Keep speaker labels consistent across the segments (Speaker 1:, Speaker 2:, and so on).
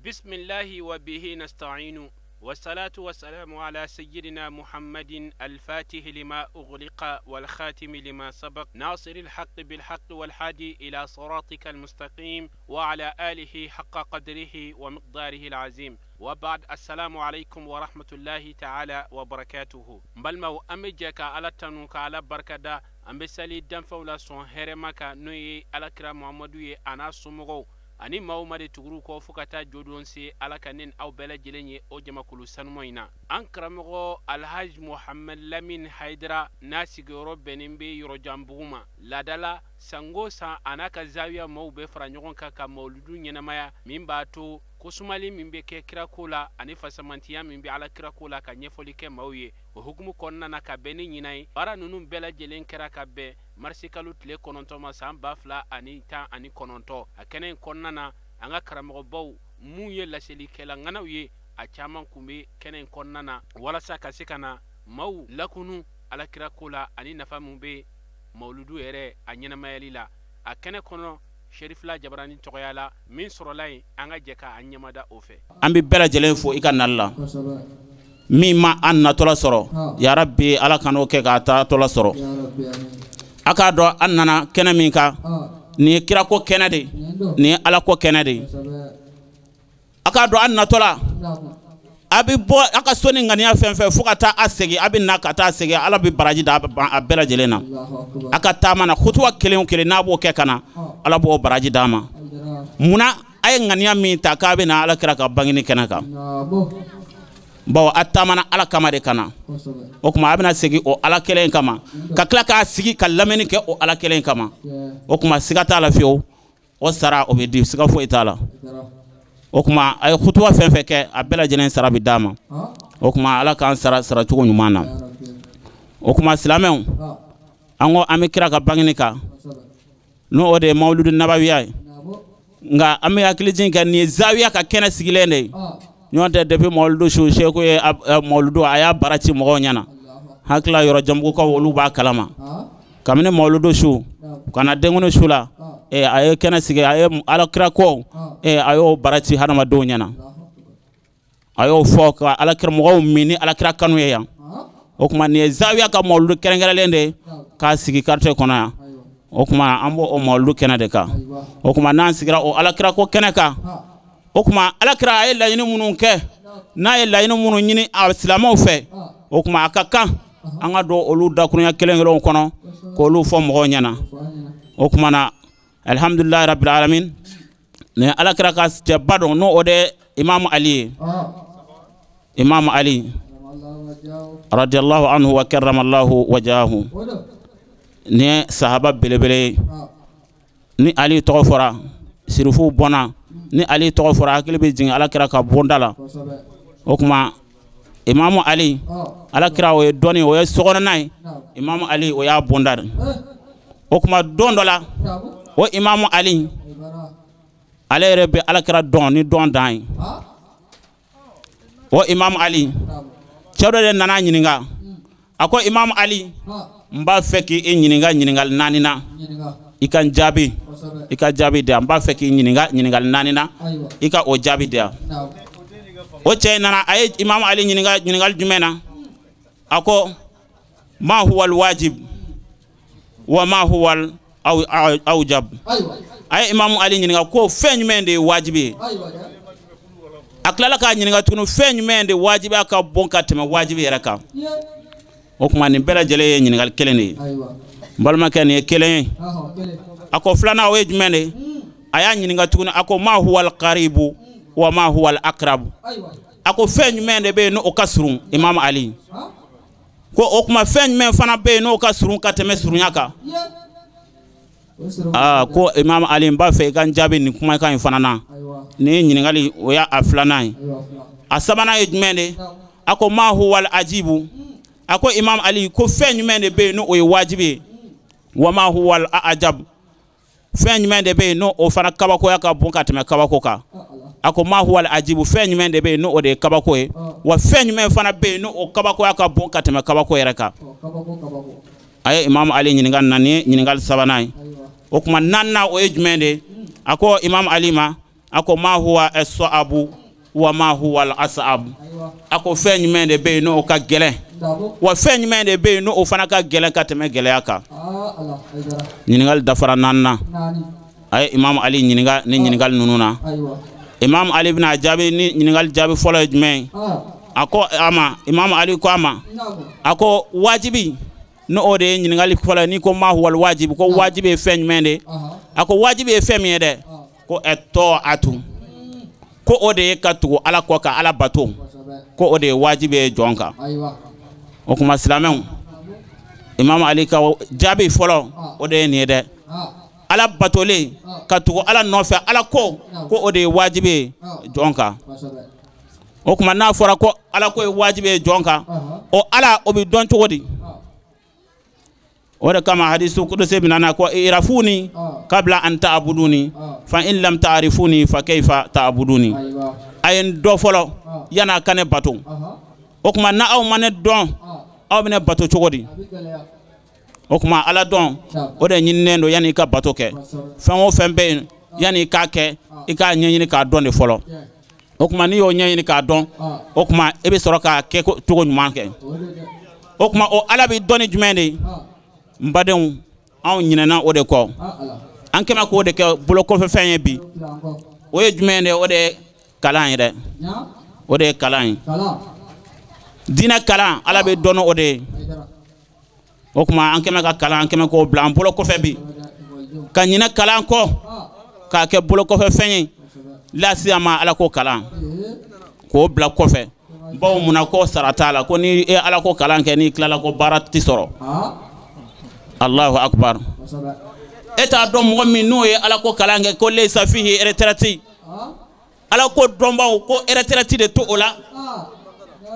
Speaker 1: بسم الله وبه نستعين والصلاة والسلام على سيدنا محمد الفاتح لما أغلق والخاتم لما سبق ناصر الحق بالحق والحادي إلى صراطك المستقيم وعلى آله حق قدره ومقداره العظيم وبعد السلام عليكم ورحمة الله تعالى وبركاته بلمو أمجيك على تنوك على بركة أمبسالي دنفولا سون هرمك نوي على كرام محمدوي أنا سمغو ani mawmade tuguru ko fukata jodonse alakanen aw bela jelenye o jamakulu sanumoyna an karamogo alhaj muhammad lamin haidara nasigoro benimbe yoro jambuguma ladala sango sa anaka zawiya mawbe fara nyogon ka mawludu nyenamaya mimbato kusumali mimbe ke kirakola ani fasamantiya mimbe ala kirakola ka nyefoli ke mawye o hukumu konna na ka beni nyinai bara nunum bela jelen kera ka be marsikalu tle kononto ma samba fla ani ta ani kononto akenen konna na anga karamogo baw muye laseli kela nganawiye a chaman kumbe kenen konna na wala saka sikana maw lakunu ala kirakola ani nafa mumbe mawludu ere anyana mayalila akene kono Sherif la jabarani togoyala min sorolay anga jeka anyamada ofe ambi bela jelen fo ikanalla mi ma anna tola soro ya rabbi ala kano ke gata tola soro aka do annana kena minka ni kira ko kenade ni ala ko kenade aka do anna tola abi bo aka soni ngania fenfe fukata asegi abi nakata asegi ala bi baraji da bela jelena aka tamana khutwa kelen na bo ke kana ala bo baraji dama muna ay ngania mi takabe na ala kira ka bangini kenaka bawa atamana ala kama de kana o kuma abina segi o ala kelen kama ka kla ka sigi ka lameni ke o ala kelen kama o kuma sigata la fiyo o sara o be di siga fo itala o kuma ay khutwa fenfe ke abela jenen sara bi dama o kuma ala kan sara tugo nyumana o kuma silamen ango amikira ka bangini ka no ode mauludu nabawiya nga ame aklijin ka ni zawiya ka kena sigilende nyonte depuis mauludu shu sheku e mauludu aya barati mo nyana hakla yoro jambu ko wolu ba kalama kamne mauludu shu kana dengono shula ayo kena sige ayo ala kira ko ayo barati hanama do nyana ayo foka ala kira mo mini ala kira kanu ya o kuma ni zawiya ka mauludu kerengere lende ka sigi carte kona o kuma ambo o mauludu kenade ka o kuma nan sigira o ala kira ko kenaka o kuma ala kira ay la yini munun ke na ay la yini munun nyini islamo fe o kuma akaka anga do olu da kunya kelengelo kono ko lu fo mo nyana o kuma na alhamdulillah rabbil alamin ne ala kira ka te bado no ode imam ali radiyallahu anhu wa karramallahu wajahu ne sahaba belebele ni ali togofora sirufu bona ni ali togofora akilbe jing ala kira ka bondala o kuma imam ali ala kira o doni o sogona nay imam ali o ya bondar o kuma dondola o imam ali ale rebe ala kira don ni don dan o imam ali chawdo de nana nyininga ako imam ali mba feki nyiningal nanina ikan jabi de mba feki nyiningal nanina ika o jabi de o che nana ay imam ali nyiningal jumena ako ma huwa alwajib wa ma huwa awjab ay imam ali nyiningal ko feñ mende wajibi aklala ka nyiningal tunu feñ mende wajibi aka bonka tema wajibi raka o kuma ni bela jele nyiningal keleni balma ken ye kelen ako flana o jumene aya nyiningal tunu ako ma huwa alqaribu wa ma huwa alaqrab ako feñ mende be no okasrun imam ali ko o kuma feñ men fana be no okasrun ka teme surunyaka ko imam ali mba fe kan jabi ni kuma kan fana na ni nyiningali o ya aflana asabana ye jumene ako ma huwa alajibu ako imam ali ko feñ mende be no o wajibi wa ma huwa alajab feñ mende be no o fana kabako ya ka bonka teme kabako ka ako ma huwa alajibu feñ mende be no o de kabako e wa feñ men fana be no o kabako ya ka bonka teme kabako ereka ay imam ali nyiningal nani nyiningal sabanai
Speaker 2: o kuma nanna o ye jumɛn de ako Imam Ali ma ako ma huwa as-sa'abu wa ma huwa al-as'ab ako fɛn jumɛn de be no ka gɛlɛn wa fɛn jumɛn de be no o fana ka gɛlɛn ka tɛmɛ gɛlɛya kan ɲininkali dafara nanna ay Imam Ali ɲininka ni ɲininkali nunu na Imam Ali bɛna jaabi ni ɲininkali jaabi fɔlɔ ye jumɛn ako ama Imam Ali ko ama ako wajibi no o de ɲininkali fɔlɔ ni ko ma huwa al-wajib ko wajibi ye fɛn jumɛn de ako wajibi ye fɛn min ye dɛ ko at-ta'atu ko o de ye ka tugu Ala kɔ ka Ala bato ko o de ye wajibi ye jɔn kan o kuma silamɛw Imam Ali ka jaabi fɔlɔ o de ye nin ye dɛ Ala batole ka tugu Ala nɔfɛ Ala ko o de ye wajibi ye jɔn kan o kuma n'a fɔra ko Ala ko ye wajibi ye jɔn kan o Ala o bi dɔn cogo di o de kama hadisu kudusi binana ko irafuni qabla an ta'buduni fa in lam ta'rifuni fa kayfa ta'buduni ayen do fɔlɔ yana kane bato o kuma na aw mane dɔn aw bene bato cogo di o kuma Ala dɔn o de ɲininen do yani ka bato kɛ fɛn o fɛn bɛ yani ka kɛ I ka ɲɛɲini k'a dɔn de fɔlɔ o kuma ni y'o ɲɛɲini k'a dɔn o kuma e bɛ sɔrɔ k'a kɛ cogo ɲuman kɛ o kuma o Ala bɛ dɔnni jumɛn de nbadenw anw ɲinɛna o de kɔ an kɛmɛ k'o de kɛ bolo kɔfɛ fɛn ye bi o ye jumɛn de o de ye kalan ye dɛ o de ye kalan ye diinɛ kalan Ala bɛ dɔn o de ye o kuma an kɛmɛ ka kalan an kɛmɛ k'o bila an bolo kɔfɛ bi ka ɲinɛ kalan kɔ k'a kɛ bolo kɔfɛ fɛn ye lasiya ma Ala ko kalan k'o bila kɔfɛ bawo munna ko sara t'a la ko ni e Ala ko kalan kɛ ni tilala ko baara ti sɔrɔ Allahu akbar e t'a dɔn mɔgɔ min n'o ye Ala ko kalan kɛ ko laysa fihi retraite Ala ko dɔnbaw ko retraite de to o la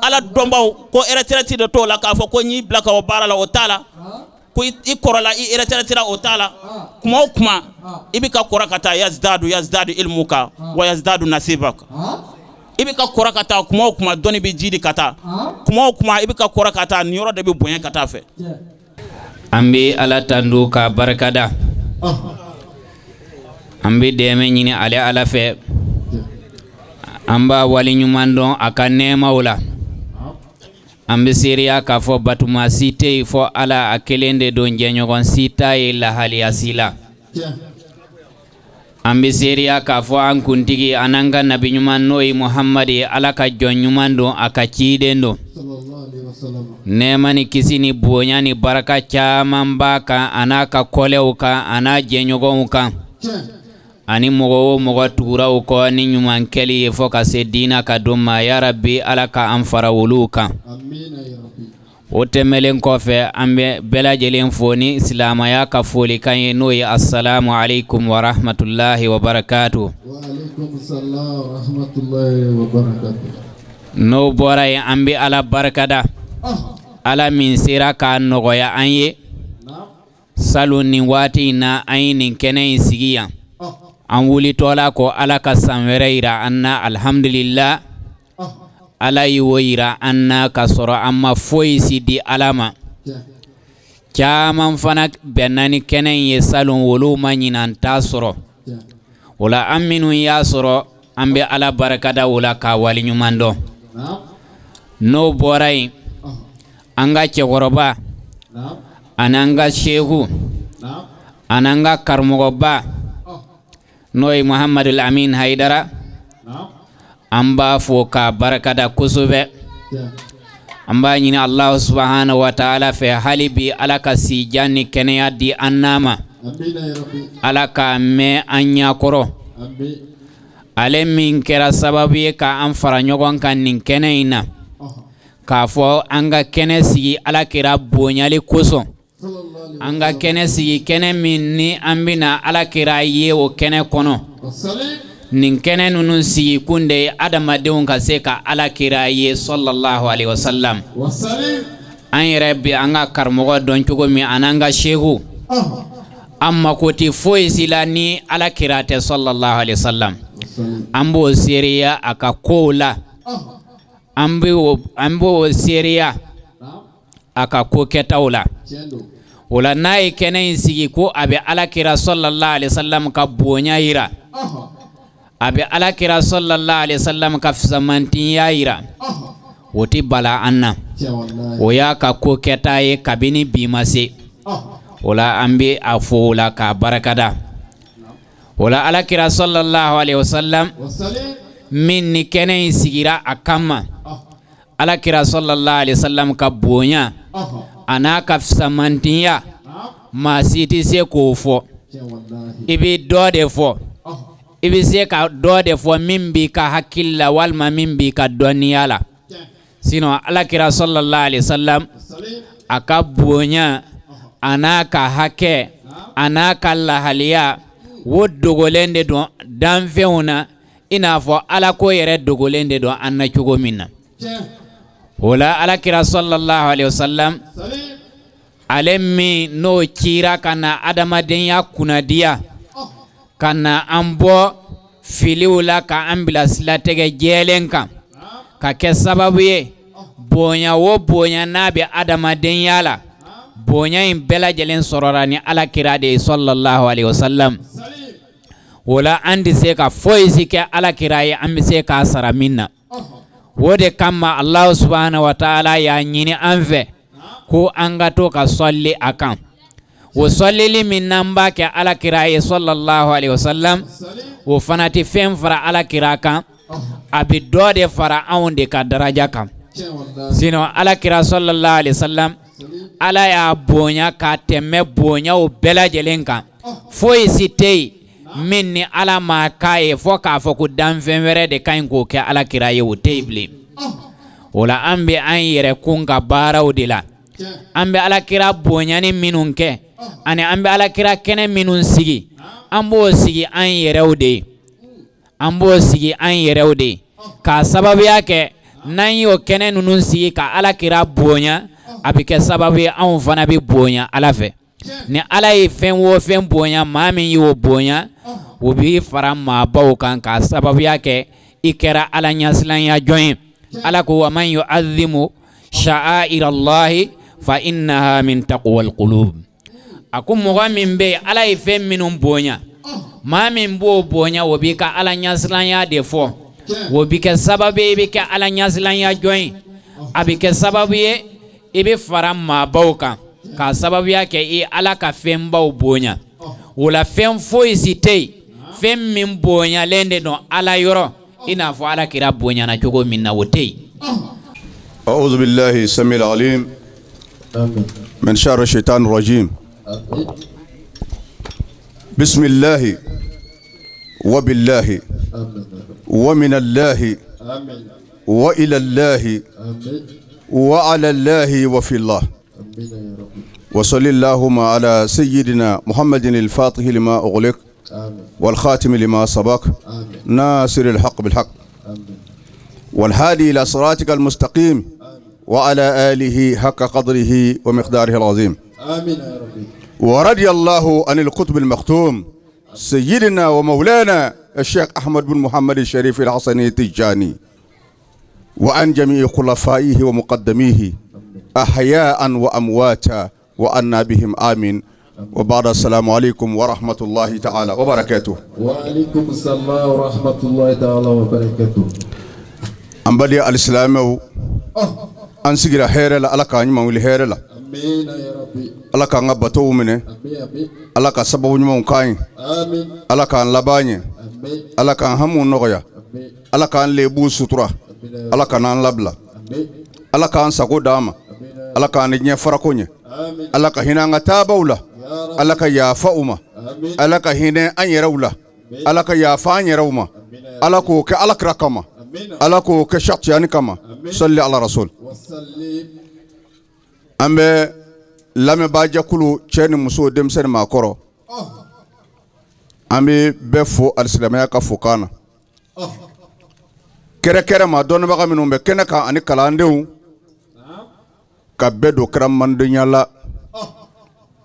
Speaker 2: Ala dɔnbaw ko retraite de to o la k'a fɔ ko n'i bila ka o baara la o t'a la ko I kɔrɔla I retraite la o t'a la kuma o kuma I bɛ ka kɔrɔ ka taa yazdadu ilmuka wa yazdadu nasibaka I bɛ ka kɔrɔ ka taa kuma o kuma dɔnni bɛ jidi ka taa kuma o kuma I bɛ ka kɔrɔ ka taa nin yɔrɔ de bɛ bonya ka taa fɛ
Speaker 3: an bɛ Ala tandu ka barikada an bɛ dɛmɛ ɲini ale Ala fɛ an b'a wali ɲuman dɔn a ka nɛɛmaw la an bɛ seereya k'a fɔ batuma si tɛ yen fɔ Ala a kelen de don jɛɲɔgɔn si t'a ye lahaliya si la an bɛ seereya k'a fɔ an kuntigi an'an ka nabi ɲuman n'o ye Muhammad ye Ala ka jɔn ɲuman don a ka ciden don nɛɛma ni kisi ni bonya ni baraka caman b'a kan a n'a ka kɔlɛw kan a n'a jɛɲɔgɔnw kan ani mɔgɔ o mɔgɔ tugura o kɔ ni ɲuman kɛli ye fɔ ka se diina ka don ma ya Rabbi Ala ka an fara olu kan o tɛmɛlen kɔfɛ an bɛ bɛɛ lajɛlen fo ni silamaya ka folikan ye n'o ye assalamu alaikum wa rahmatullahi wa barakatuh n'o bɔra yen an bɛ Ala barikada Ala min sera k'a nɔgɔya an ye salon nin waati in na an ye nin kɛnɛ in sigi yan an wulitɔla ko Ala ka san wɛrɛ yira an na alhamdulillah Ala y'o yira an na ka sɔrɔ an ma foyi si di Ala ma caman fana bɛnna ni kɛnɛ in ye salon wolo ma ɲinan t'a sɔrɔ o la an minnu y'a sɔrɔ an bɛ Ala barikada o la k'a waliɲuman dɔn n'o bɔra yen an ka cɛkɔrɔba an'an ka shehu an'an ka karamɔgɔba n'o ye Muhammadul Amin Haidara an b'a fo k'a barikada kosɛbɛ an b'a ɲini Allah subhanahu wa ta'ala fɛ hali bi Ala ka sijan ni kɛnɛya di an n'a ma Ala k'a mɛn an ɲakɔrɔ ale min kɛra sababu ye k'an fara ɲɔgɔn kan nin kɛnɛ in na k'a fɔ an ka kɛnɛ sigi Ala kɛra bonyali kosɔn an ka kɛnɛ sigi kɛnɛ min ni an bɛna Ala kɛra ye o kɛnɛ kɔnɔ nin kɛnɛ ninnu sigi kun de ye adamadenw ka se ka Ala kɛra ye sallallahu alaihi wasallam an yɛrɛ bɛ an ka karamɔgɔ dɔn cogo min an'an ka shehu an mako tɛ foyi si la ni Ala kɛra tɛ sallallahu alaihi wasallam an b'o seereya a ka kow la an b'o seereya a ka ko kɛtaw la wala nay kenen sigi ko abe alakira sallallahu alaihi wasallam ka bonya yira abe alakira sallallahu alaihi wasallam ka fisamantin yira woti bala anna oya ka ko ketaye kabini bimase wala ambe afola ka barakada wala alakira sallallahu alaihi wasallam min ni kenen sigira akama alakira sallallahu alaihi wasallam ka bonya ana ka fisamantinya masiti se ko fo ibi do de fo ibi se ka do de fo min bi ka hakilla walma min bi ka doniyala sino alakira sallallahu alaihi wasallam aka bonya ana ka hake ana ka lahaliya wo dogolende don danfeuna ina fo ala ko yere dogolende don anna cugo minna wala alakira sallallahu alaihi wasallam alemi no kira kana adamadenya kunadiya kana ambo filiwla ka ambila silatege jelenka ka ke sababu ye bonya wo bonya nabi adamadenya la bonya in bela jelen sororani alakira de sallallahu alaihi wasallam wala andi se ka foisi ke alakira ye ambi se ka sara minna wode kama Allah subhanahu wa ta'ala ya nyini anfe ko angato ka salli akan wo salli min namba ke alakira ye sallallahu alaihi wasallam wo fanati fem fara alakira kan abi dode fara aunde ka daraja kan sino alakira sallallahu alaihi wasallam ala ya bonya ka temme bonya o bela jelenka foisi tei minni ala ma kaye fo ka fo ku danfen were de kain ko ke ala kiraye wo table wala ambe an yere kunga baraw dila ambe ala kira bonyani minun ke ani ambe ala kira kene minun sigi ambo sigi an yerewde ambo sigi an yerewde ka sababu yake nan yo kene nunun sigi ka ala kira bonya abike sababu an fana bi bonya ala fe ni ala yi fen wo fen bonya mamin yi wo bonya wo bi fara ma baw kan ka sababu yake ikera ala nyaslan ya join ala ko wa man yu'azzimu sha'air Allah fa innaha min taqwal qulub akum mo min be ala yi fen minun bonya mamin bo bonya wo bi ka ala nyaslan ya defo wo bi ke sababu bi ka ala nyaslan ya join abike sababu ye ibe fara ma baw kan ka sababu yake i ala ka fen baw bonya wala fen foisi tei fen min bonya lende no ala yoro ina fo ala kira bonya na jogo min na wotei
Speaker 4: a'udhu billahi samil alim min sharri shaitan rajim bismillah wa billahi wa min allahi wa ila allahi wa ala allahi wa fi allah وصلى اللهم على سيدنا محمد الفاتح لما أغلق والخاتم لما سبق ناصر الحق بالحق والهادي إلى صراطك المستقيم وعلى آله حق قدره ومقداره العظيم ورضي الله عن القطب المختوم سيدنا ومولانا الشيخ أحمد بن محمد الشريف الحسني التجاني وعن جميع خلفائه ومقدميه أحياء وأمواتا وأنا بهم آمين وبعد السلام عليكم ورحمة الله تعالى وبركاته.
Speaker 5: وعليكم السلام ورحمة الله تعالى وبركاته.
Speaker 4: أمبالي الإسلام أنسجل هيرلا على كان يمولي هيرلا.
Speaker 5: آمين يا ربي.
Speaker 4: على كان غبطو منه.
Speaker 5: آمين.
Speaker 4: على كان سبب يمون كاين.
Speaker 5: آمين.
Speaker 4: على كان لباني.
Speaker 5: آمين.
Speaker 4: على كان همون نغيا.
Speaker 5: آمين.
Speaker 4: على كان لبو سطرة. على كان لبلا.
Speaker 5: آمين.
Speaker 4: على كان سقو داما. على كان نجني فرقوني.
Speaker 5: آمين.
Speaker 4: على كان هنا غتابولا. على كان يافاوما.
Speaker 5: آمين.
Speaker 4: على كان هنا أنيرولا. على كان يافان يروما. على كوك على كركما. على كوك شط يعني كما. صلي على رسول.
Speaker 5: وسلم.
Speaker 4: أمي لما باجا كلو تشين مسو دمسن ما كورو. أمي بفو الإسلامية كفوكانا. kere kere ma don baga minnu be kene kan ani kalandenw ka bɛɛ don karamandenya la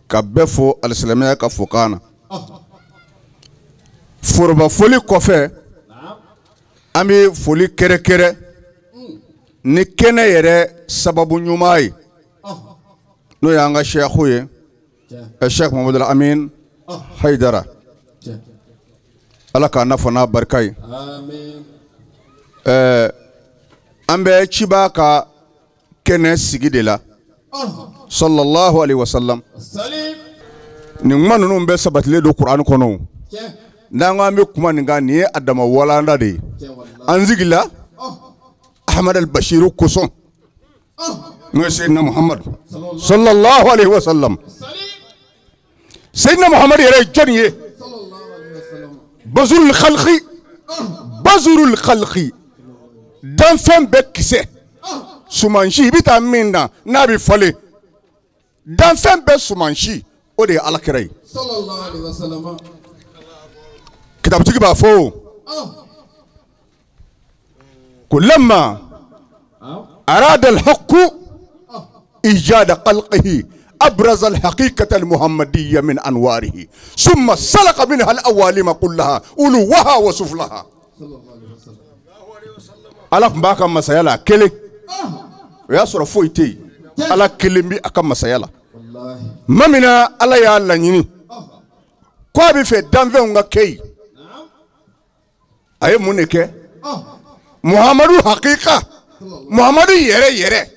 Speaker 4: ka bɛɛ fo alisilamɛya ka fo kana foroba foli kɔfɛ an bɛ foli kere kere ni kɛnɛ yɛrɛ sababu ɲuman ye n'o y'an ka sheikhu ye الشيخ محمد الأمين حيدرة الله كان نفنا بركاي
Speaker 5: آمين
Speaker 4: أمبي تشباكا كنس جدلا صلى الله عليه وسلم نعم نمبي سبت لدو القرآن كنو نعم كما نغني أدم ولا ندي أنزغلا أحمد البشير كوسون سيدنا محمد صلى الله عليه وسلم سيدنا محمد يرجعني بزر الخلق دانفن بكسه سمانشي بيتا منا نبي فلي دانفن بسمانشي ودي على كراي
Speaker 5: صلى الله عليه وسلم
Speaker 4: كتاب تجيبها فوق كلما أراد الحق إيجاد خلقه أبرز الحقيقة المحمدية من أنواره ثم سلق منها الأوالم كلها ألوها وسفلها على باكا مسيالا كلي يا سورة فويتي على كلمي أكم مسيالا ما منا على يا الله نيني كوابي في دانفي ونغا كي أي مونيكي محمد حقيقة محمد يري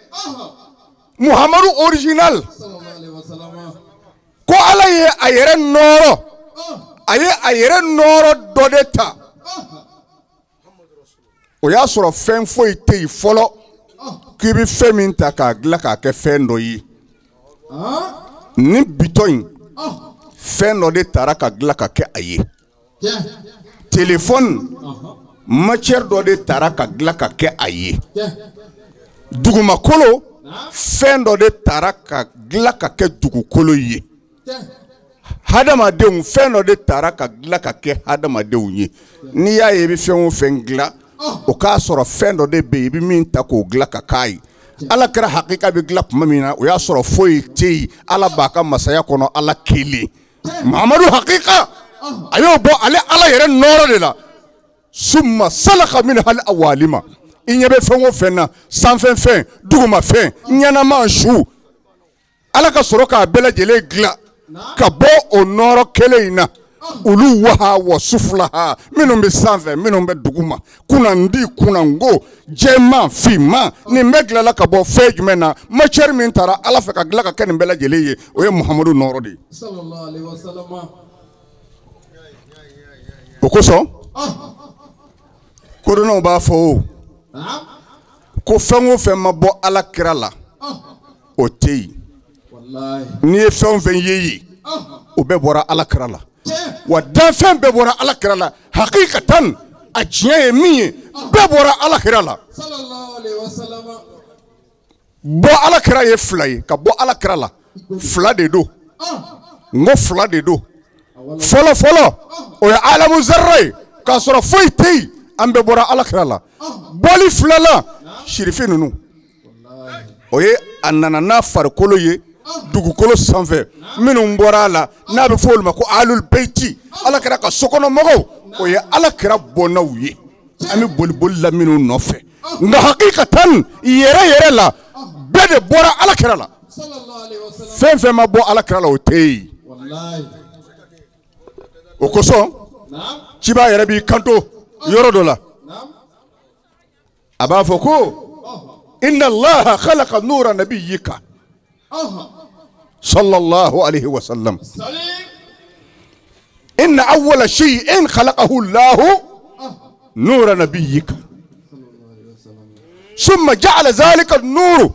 Speaker 4: محمد أوريجينال ko ala ye ayere noro aye ayere noro dodeta o ya soro fen foi tei folo ki bi feminta ka gla ka ke fendo yi ni bitoin fendo de taraka gla ka ke aye téléphone macher do de taraka gla ka ke aye duguma kolo fendo de taraka gla ka ke dugu kolo yi hadama deun feno de taraka gla ka ke hadama deun yi ni ya ye bi fen fen gla o ka soro fendo de be bi min ta ko gla ka kai ala kra hakika bi gla mamina o ya soro foi ti ala baka masaya kono ala kili muhammadu hakika ayo bo ale ala yere noro de la summa salaka min hal awalima inyebe fen fenna san fen duguma fen nyana manshu ala ka soro ka bela jele gla kabo onoro keleina ulu waha wa suflaha minum be sanve minum be duguma kuna ndi kuna ngo jema fima ni megla la kabo fejmena macher min tara ala fa ka gla ka ken bela jeleye o ye muhammadu noro di
Speaker 5: sallallahu alaihi wasallam
Speaker 4: okoso ko do ba fo ko fango fe mabo ala kirala o tei ni fɛn fɛn ye o bɛɛ bɔra ala kira la wa danfɛn bɛɛ bɔra ala kira la hakikatan a tiɲɛ ye min ye bɛɛ bɔra ala kira la bɔ ala kira ye fila ye ka bɔ ala kira la fila de do n ko fila de do fɔlɔ fɔlɔ o ye alamu zarra ye k'a sɔrɔ foyi tɛ yen an bɛɛ bɔra ala kira la bɔli fila la sirifin ninnu o ye a nana n'a farikolo ye dugukolo sanfɛ minnu bɔra la n'a bɛ fɔ olu ma ko alul beiti ala kira ka sokɔnɔ mɔgɔw o ye ala kira bɔnnaw ye an bɛ boli boli la minnu nɔfɛ nka hakikatan yɛrɛ la bɛɛ de bɔra ala kira la fɛn fɛn ma bɔ ala kira la o tɛ yen o kosɔn ciba yɛrɛ b'i kanto yɔrɔ dɔ la a b'a fɔ ko inna allaha khalaqa nura nabiyyika صلى الله عليه وسلم إن أول شيء خلقه الله نور نبيك ثم جعل ذلك النور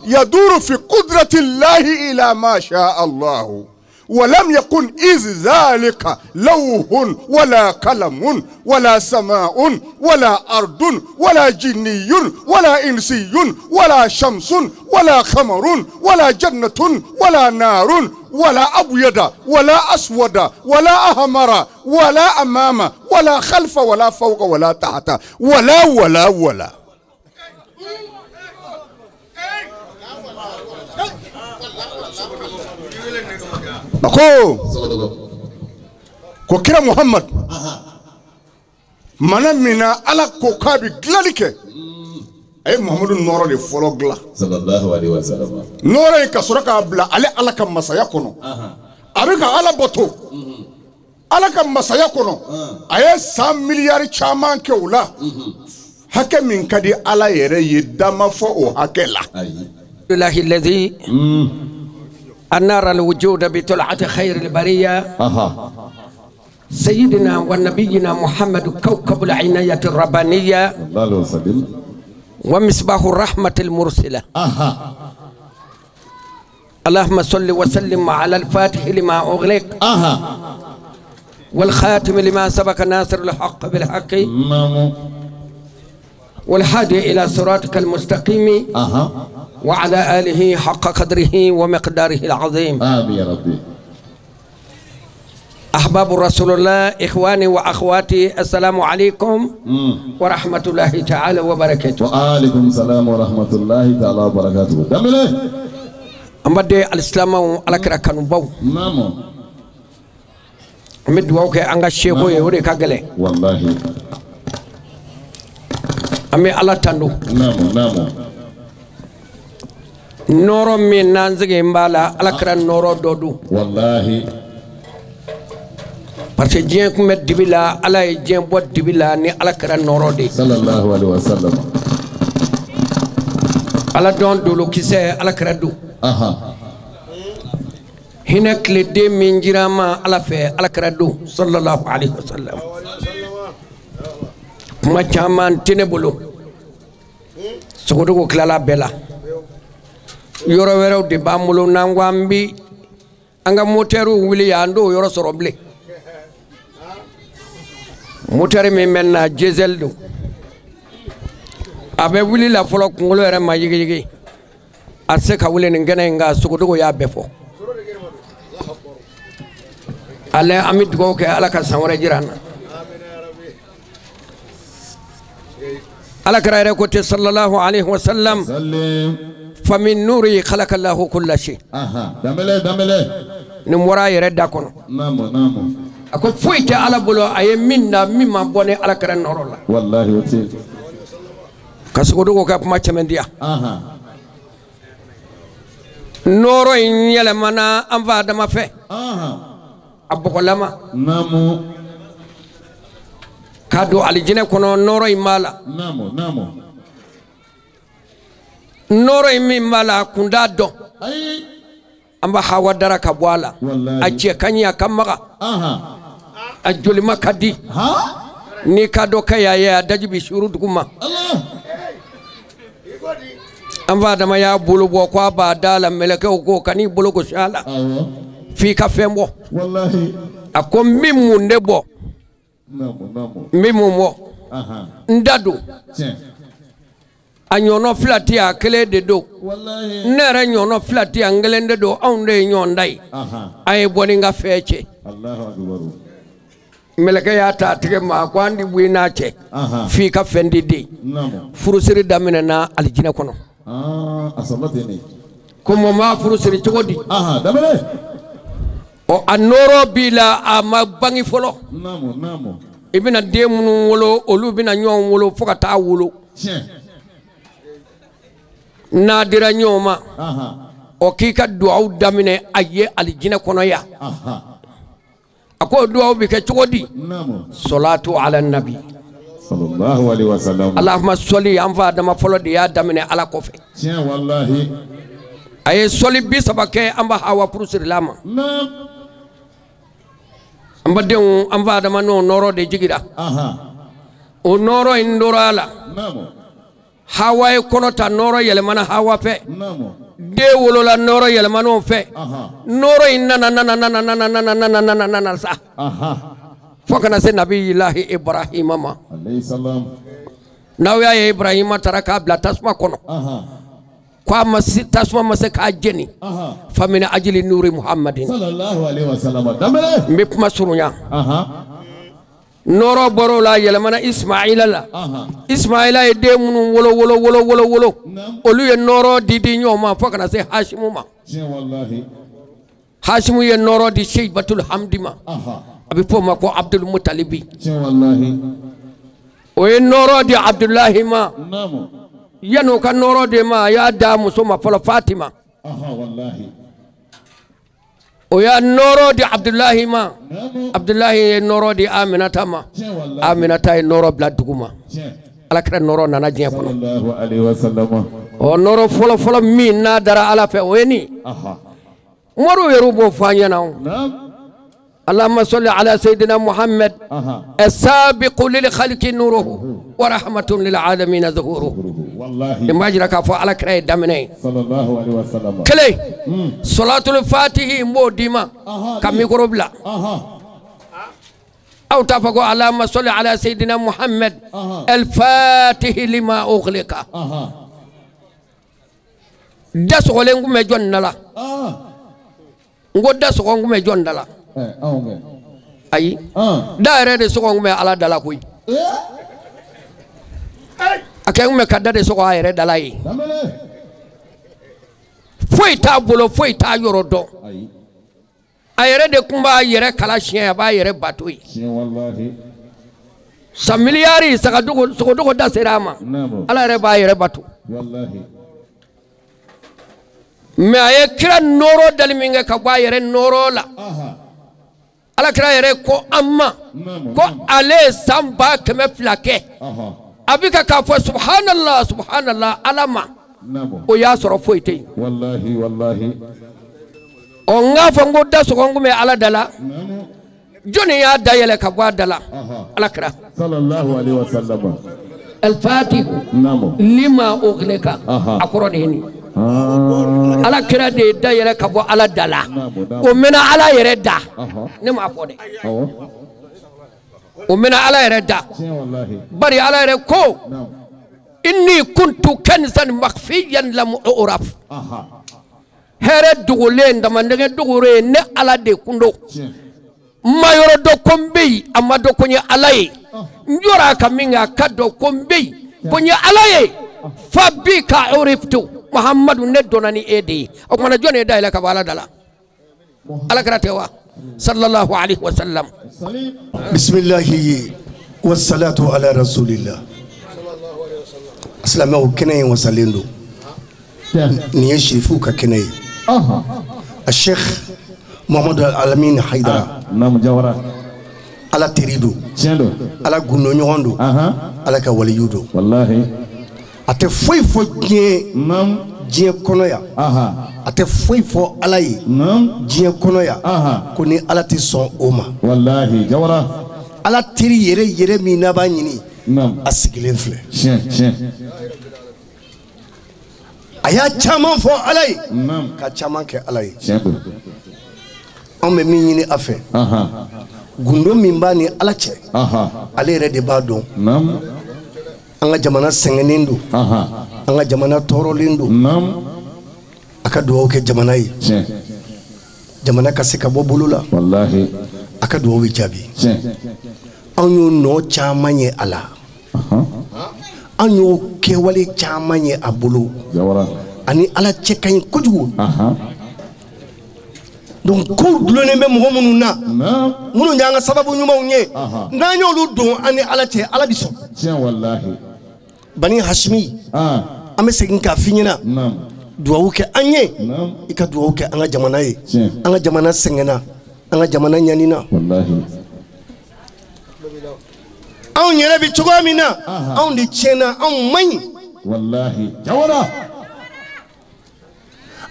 Speaker 4: يدور في قدرة الله إلى ما شاء الله ولم يكن إذ ذلك لوح ولا قلم ولا سماء ولا أرض ولا جني ولا إنسي ولا شمس ولا قمر ولا جنة ولا نار ولا أبيض ولا أسود ولا أحمر ولا أمام ولا خلف ولا فوق ولا تحت ولا ولا ولا ko kira Muhammad mana mina ala ko kabi glalike ay Muhammadu noro de folo gla
Speaker 6: sallallahu alaihi wasallam
Speaker 4: noro ka suraka bla ale ala ka masaya kono abika ala boto ala ka masaya kono ay 100 miliyari chaman ke ula hake min kadi ala yere yedama fo o hakela
Speaker 7: الله الذي أنار الوجود بطلعة خير البرية سيدنا ونبينا محمد كوكب العناية الربانية ومصباح الرحمة المرسلة اللهم صل وسلم على الفاتح لما أغلق والخاتم لما سبق ناصر الحق بالحق والهادي إلى صراطك المستقيم وعلى آله حق قدره ومقداره العظيم
Speaker 6: آمين يا ربي
Speaker 7: أحباب رسول الله إخواني وأخواتي السلام عليكم ورحمة الله تعالى وبركاته.
Speaker 6: وعليكم السلام ورحمة الله تعالى وبركاته. دمله
Speaker 7: أمدي الإسلام على كركان بو
Speaker 6: نعم
Speaker 7: أمد ووكي أنغا شيخو يوري كاغلي
Speaker 6: والله
Speaker 7: أمي الله تندو
Speaker 6: نعم
Speaker 7: نورو من نانزغي مبالا على كران نورو دودو
Speaker 6: والله
Speaker 7: parce que Dieu ko met dibila ala e Dieu bot dibila ni ala kara norode
Speaker 6: sallallahu alaihi wasallam
Speaker 7: ala don dolo kise ala kara du hinak le de minjirama ala fe ala kara du sallallahu alaihi wasallam kuma chaman tenebolo sogodo ko klala bela yoro wero de bamulo nangwambi anga moteru wili yando yoro soroble mutare mi menna diesel do abe wuli la folo kungolo yere ma yigi yigi ase ka wuli ngene nga sukudugo ya befo ale amit go ke ala ka sanwore jirana ala kara ko te sallallahu alaihi wasallam famin nuri khalaqa allah kull shay
Speaker 6: damele
Speaker 7: ni mora yere dakono
Speaker 6: namo
Speaker 7: ako foyte ala bolo aye minna mimma bone ala kara norola
Speaker 6: wallahi wati
Speaker 7: kasugo ko ka ma cemendia noro nyele mana amba dama fe aboko lama
Speaker 6: namo
Speaker 7: kado alijine kono noro imala
Speaker 6: namo
Speaker 7: noro imala kunda do amba hawa dara ka bwala aje kanya kamaga ajuli makadi ni kado kaya ya dajibi shurut kuma amba dama ya bulu bo kwa ba dala meleke ko kani bulu ko shala fi ka fembo
Speaker 6: wallahi
Speaker 7: akom mimu ndebo mimu mo ndadu anyono flati a kele de do nere nyono flati a ngelende do onde nyondai ay boninga feche
Speaker 6: Allahu akbar
Speaker 7: meleke ya ta tige ma kwandi buina che fi ka fendi de furusiri damina na aljina kono
Speaker 6: asabatini
Speaker 7: kuma ma furusiri chogodi
Speaker 6: damale
Speaker 7: o anoro bila ama bangi folo
Speaker 6: namo
Speaker 7: ibina demunu wolo olu bina nyon wolo foka ta wolo nadira nyoma o kika du'a damine aye aljina kono ya ako du'a bi ke chogodi salatu ala nabi
Speaker 6: sallallahu alaihi wasallam
Speaker 7: allahumma salli anfa dama folo de ya damine ala kofe
Speaker 6: tiens wallahi
Speaker 7: aye soli bi sabake amba hawa purusir lama amba den amba dama no noro de jigira o noro indorala hawa e konota noro yele mana hawa fe de wolola noro yele mano fe noro inna sa fokana se nabi ilahi ibrahim ma
Speaker 6: alayhi salam
Speaker 7: naw ya ibrahim taraka bla tasma kono kwa masi tasma mase ka jeni famina ajli nuri muhammadin
Speaker 6: sallallahu alaihi wasallam damale
Speaker 7: mbip masurunya noro borola yele mana ismaila la ismaila e de munu wolo olu ye noro didi nyoma fokana se hashimu ma
Speaker 6: wallahi
Speaker 7: hashimu ye noro di shaybatul hamdima abi foma ko abdul mutalibi
Speaker 6: wallahi
Speaker 7: o ye noro di abdullahi ma yano ka noro de ma ya da muso ma fala Fatima
Speaker 6: wallahi
Speaker 7: o ya noro de Abdullahi ma Abdullahi noro de Aminata ma Aminata noro bla duguma ala kira noro nana diɲɛ kɔnɔ
Speaker 6: sallallahu alaihi wasallam
Speaker 7: o noro fɔlɔ fɔlɔ min n'a dara ala fɛ o ye nin Umaru yɛrɛ b'o fɔ an ɲɛna اللهم صل على سيدنا محمد السابق للخلق نوره ورحمة للعالمين ظهوره
Speaker 6: والله
Speaker 7: لما أجرك فعل كريه دمني
Speaker 6: صلى الله عليه وسلم
Speaker 7: كلي صلاة الفاتحة مو ديما كم يقرب لا أو تفقوا اللهم صل على سيدنا محمد الفاتح لما أغلق دس ولنكم مجون لا نقول دس ولنكم مجون لا ayi da yɛrɛ de sɔgɔn bɛ ala dala koyi a kɛ kun bɛ ka da de sɔgɔ a yɛrɛ dala ye foyi t'a bolo foyi t'a yɔrɔ dɔn a yɛrɛ de kun b'a yɛrɛ kala siɲɛ a b'a yɛrɛ bato ye sa miliyari sogodogo da sera a ma ala yɛrɛ b'a yɛrɛ bato mɛ a ye kira nɔrɔ dali min kɛ ka bɔ a yɛrɛ nɔrɔ la ala kira yɛrɛ ko amma ko ale san 200 kɛ a bɛ k'a fɔ subhanallah subhanallah ala ma o y'a sɔrɔ foyi tɛ yen
Speaker 6: wallahi wallahi
Speaker 7: ɔ n k'a fɔ n ko da sɔgɔ n kun bɛ ala da la jɔnni y'a da yɛlɛ ka bɔ a da la ala kira
Speaker 6: sallallahu alaihi wasallam
Speaker 7: al-fatih lima ughliqa a kɔrɔ de ye nin ala kira de da yɛrɛ ka bɔ ala da la o mɛna ala yɛrɛ da ne m'a fɔ dɛ o mɛna ala yɛrɛ da bari ala yɛrɛ ko inni kuntu kanzan makhfiyan lam uraf hɛrɛ dogolen damadɛngɛ dogolen ne ala de kun don ma yɔrɔ dɔ ko n bɛ yen a ma dɔn ko n ye ala ye n jɔra a kan min kɛ a ka dɔn ko n bɛ yen ko n ye ala ye fa bi ka uriftu Muhammadu ne donna ni e de ye o kumana jɔn ye da yɛlɛ ka bɔ ala da la ala kɛra tɛ wa sallallahu alaihi wa sallam
Speaker 8: bismillahi wassalatu ala rasulillah silamɛw kɛnɛ in wasalen don nin ye sherifu ka kɛnɛ ye a sheikh Muhammadu Alamin Haidara ala teri don ala gundo ɲɔgɔn don ala ka waliyu don
Speaker 6: wallahi
Speaker 8: a tɛ foyi fɔ diɲɛ kɔnɔ yan a tɛ foyi fɔ ala ye diɲɛ kɔnɔ yan ko ni ala tɛ sɔn o ma
Speaker 6: wallahi jawara
Speaker 8: ala teri yɛrɛ min n'a b'a ɲini a sigilen filɛ a y'a caman fɔ ala ye ka caman kɛ ala ye anw bɛ min ɲini a fɛ gundo min b'a ni ala cɛ ale yɛrɛ de b'a dɔn an ka jamana sɛgɛnnen don an ka jamana tɔɔrɔlen don a ka dugawu kɛ jamana ye jamana ka se ka bɔ bolo la a ka dugawu jaabi anw y'o nɔ caman ye a la anw y'o kɛwale caman ye a bolo ani ala cɛ ka ɲi kojugu donc ko dulonnen bɛ mɔgɔ minnu na minnu y'an ka sababu ɲumanw ye n'an y'olu don an ni ala cɛ ala bɛ sɔn Bani Hashimi an bɛ segin k'a f'i ɲɛna dugawu kɛ an ye i ka dugawu kɛ an ka jamana ye an ka jamana sɛgɛnna an ka jamana ɲanina anw yɛrɛ bɛ cogoya min na anw de tiɲɛna anw man ɲi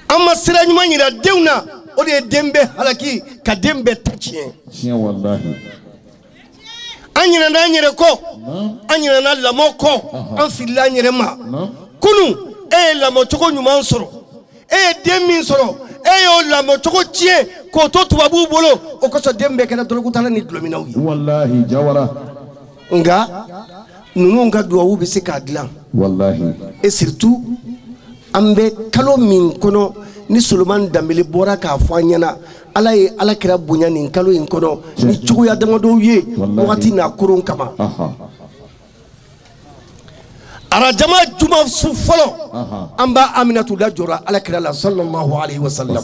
Speaker 8: an ma sira ɲuman yira denw na o de ye den bɛɛ halaki ka den bɛɛ ta tiɲɛ an ɲinɛna an yɛrɛ kɔ an ɲinɛna lamɔ kɔ an filila an yɛrɛ ma kunun e ye lamɔcogo ɲuman sɔrɔ e ye den min sɔrɔ e y'o lamɔcogo tiɲɛ k'o to tubabuw bolo o kosɔn den bɛɛ kɛra dɔrɔgutala ni dulɔminaw ye nka ninnu ka duwawu bɛ se k'a dilan et surtout an bɛ kalo min kɔnɔ ni Solomani Danbele bɔra k'a fɔ an ɲɛna ala ye ala kira bonya nin kalo in kɔnɔ ni cogoya damadɔw ye wagati n'a koron kama arajama juma su fɔlɔ an b'a Aminatu lajɔra ala kira la sallallahu alaihi wa sallam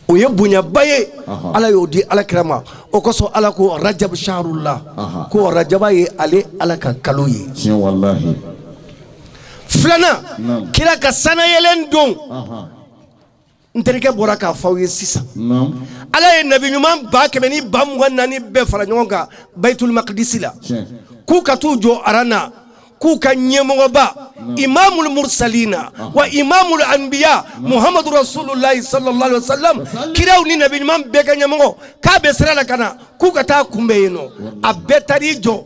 Speaker 8: o ye bonyaba ye ala y'o di ala kira ma o kosɔn ala ko rajab shahrullah ko rajaba ye ale ala ka kalo ye Flana kira ka sanayelen don nterike bɔra k'a fɔ aw ye sisan ala ye nabi ɲuman 124 bɛɛ fara ɲɔgɔn kan Baitul Maqdis la k'u ka t'u jɔ arana k'u ka ɲɛmɔgɔba Imamul Mursalina wa Imamul Anbiya Muhammadu Rasulullahi sallallahu alaihi wasallam kiraw ni nabi ɲuman bɛɛ ka ɲɛmɔgɔ k'a bɛ sira la ka na k'u ka taa kunbɛn yen nɔ a bɛɛ taar'i jɔ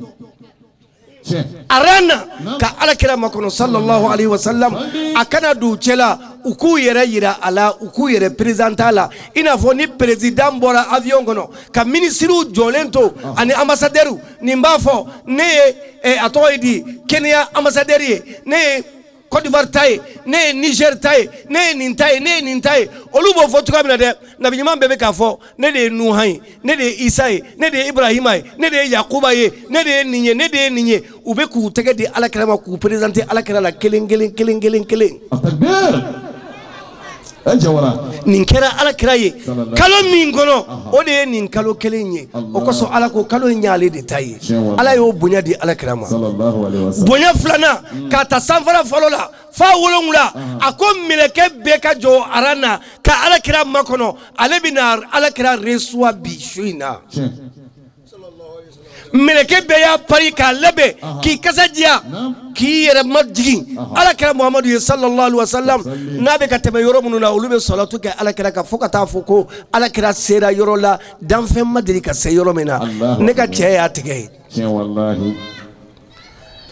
Speaker 8: arana ka alakira makono sallallahu alaihi wasallam akana du cela uku yere yira ala uku yere présenter la ina fo ni président bora avion kono ka ministre jolento ani ambassadeur ni mbafo ne atoidi Kenya ambassadeur ne Côte d'Ivoire taye ne Niger taye ne nintaye olubo fo tuka bina de nabi nyama bebe ka fo ne de Nuhay ne de Isa ne de Ibrahima ne de Yakuba ne de ninye ube ku tege de alakira ma ku présenter alakira la kelen nin kɛra alakira ye kalo min kɔnɔ o de ye nin kalo kelen ye o kosɔn ala ko kalo in y'ale de ta ye ala y'o bonya di alakira ma bonya filanan k'a ta sanfara fɔlɔ la fa wolonwula a ko mɛlɛkɛ bɛɛ ka jɔ arana ka alakira makɔnɔ ale bɛna alakira reçoit bi su in na mɛlɛkɛ bɛɛ y'a pari k'a labɛn k'i kasa diya k'i yɛrɛ majigin alakira Muhammadu ye sallallahu alaihi wasallam n'a bɛ ka tɛmɛ yɔrɔ minnu na olu bɛ salatu kɛ alakira kan fo ka taa fɔ ko alakira sera yɔrɔ la danfɛn ma deli ka se yɔrɔ min na ne ka cɛ y'a tigɛ ye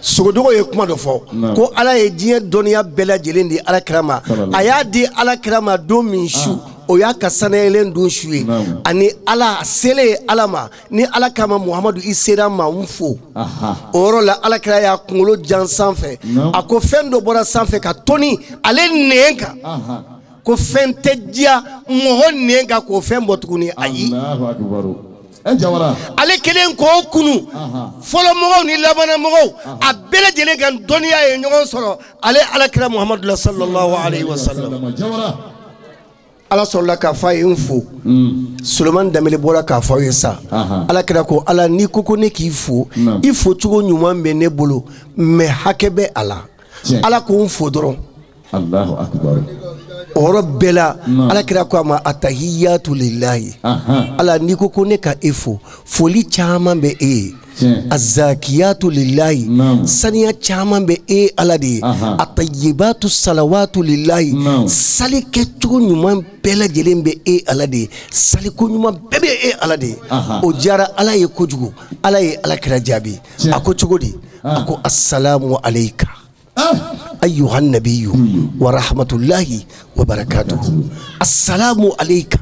Speaker 8: sogodogo ye kuma dɔ fɔ ko ala ye diɲɛ dɔnniya bɛɛ lajɛlen di alakira ma a y'a di alakira ma don min su o y'a ka sanayɛlen don su ye ani ala sele ala ma ni ala kama Muhammadu i sera ma n fo o yɔrɔ la alakira y'a kunkolo jan sanfɛ a ko fɛn dɔ bɔra sanfɛ ka tɔni ale nɛn kan ko fɛn tɛ diya mɔgɔ nɛn kan k'o fɛn bɔ tuguni ayi ale kelen k'o kunu fɔlɔ mɔgɔw ni labanna mɔgɔw a bɛɛ lajɛlen kan dɔnniya ye ɲɔgɔn sɔrɔ ale alakira Muhammadu la sallallahu alaihi wasallam ala sɔrɔla k'a fɔ a ye n fo Solomani Danbele bɔra k'a fɔ aw ye sa alakira ko ala n'i ko ne k'i fo i fo cogo ɲuman bɛ ne bolo mais hakɛ bɛ a la ala ko n fo dɔrɔn Allahu akbar o yɔrɔ bɛɛ la alakira ko a ma atahiyatu lillahi ala n'i ko ne ka e fo foli caman bɛ e ye azakiyatu lillahi saniya caman bɛ e ala de ye atayibatu salawatu lillahi sali kɛcogo ɲuman bɛɛ lajɛlen bɛ e ala de ye saliko ɲuman bɛɛ bɛ e ala de ye o diyara ala ye kojugu ala ye alakira jaabi a ko cogo di a ko assalamu alayka أيها النبي ورحمة الله وبركاته السلام عليك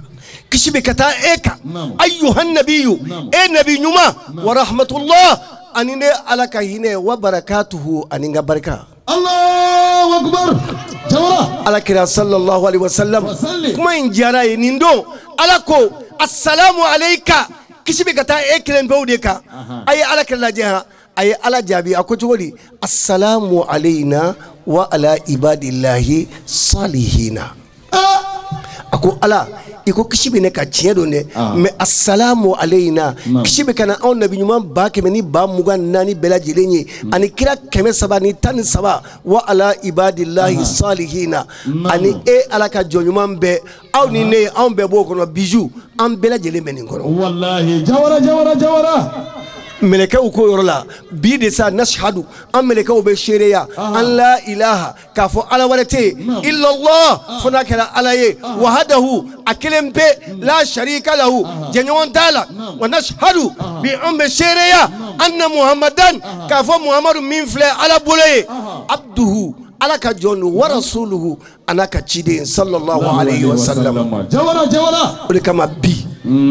Speaker 8: كشبك تائك أيها النبي أي نبي نما ورحمة الله أني عليك هنا وبركاته أني بركة الله أكبر على كرا صلى الله عليه وسلم كما إن جرى نندو علىكو السلام عليك كشبك تائك لنبودك أي على كلا جها ay ala jabi ako jogoli assalamu alayna wa ala ibadillahi salihina ako ala iko kishibe ne ka tiɲɛ don dɛ mais assalamu alayna kishibe kana anw nabi ɲuman 124 bɛɛ lajɛlen ye ani kira 313 wa ala ibadillahi salihina ani ala ka jɔn ɲuman bɛɛ aw ni ne anw bɛɛ b'o kɔnɔ bijou an bɛɛ lajɛlen bɛ nin kɔnɔ wallahi jawara melekɛw ko yɔrɔ la bi de sa nashhadu an melekɛw bɛ seereya an la ilaha k'a fɔ ala wɛrɛ tɛ yen illallah fo n'a kɛra ala ye wahadahu a kelen pe la sharika lahu jɛɲɔgɔn t'a la wa nashhadu bi an bɛ seereya anna muhammadan k'a fɔ muhammadu min filɛ ala bolo ye abduhu ala ka jɔn don wa rasuluhu ana ka ciden sallallahu alaihi wasallam jawara o de kama bi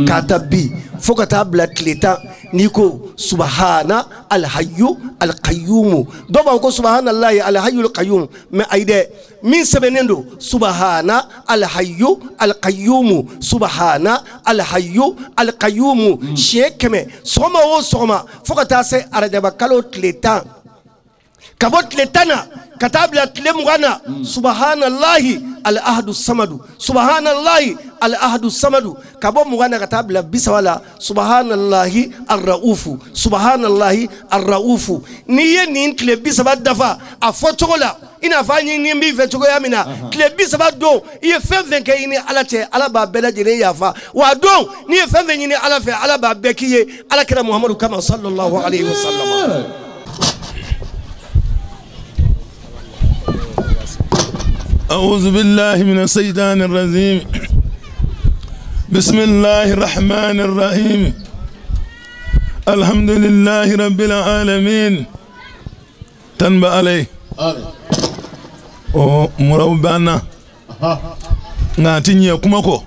Speaker 8: k'a ta bi fo ka taa bila tile 10 n'i ko subahana alhayyu alqayyum dɔw b'a fɔ ko subahanallahi alhayyu alqayyum mais ayi dɛ min sɛbɛnnen don subahana alhayyu alqayyum subahana alhayyu alqayyum siɲɛ 100 sɔgɔma o sɔgɔma fo ka taa se arajaba kalo tile 10 ka bɔ tile 10 na ka taa bila tile 20 na subahanallahi al-ahadu samadu subahanallahi al-ahadu samadu ka bɔ 20 na ka taa bila 30 la subahanallahi ar-raufu subahanallahi ar-raufu n'i ye nin tile 30 dafa a fɔ cogo la ina fa ɲini min fɛ cogoya min na tile 30 don I ye fɛn fɛn kɛ I ni Ala cɛ Ala b'a bɛɛ lajɛlen yafa wa don n'i ye fɛn fɛn ɲini Ala fɛ Ala b'a bɛɛ k'i ye Ala kira Muhamadu kama sallallahu alayhi wa sallam.
Speaker 9: أعوذ بالله من الشيطان الرجيم بسم الله الرحمن الرحيم الحمد لله رب العالمين تنبأ عليه o muraw bana ngati kuma ko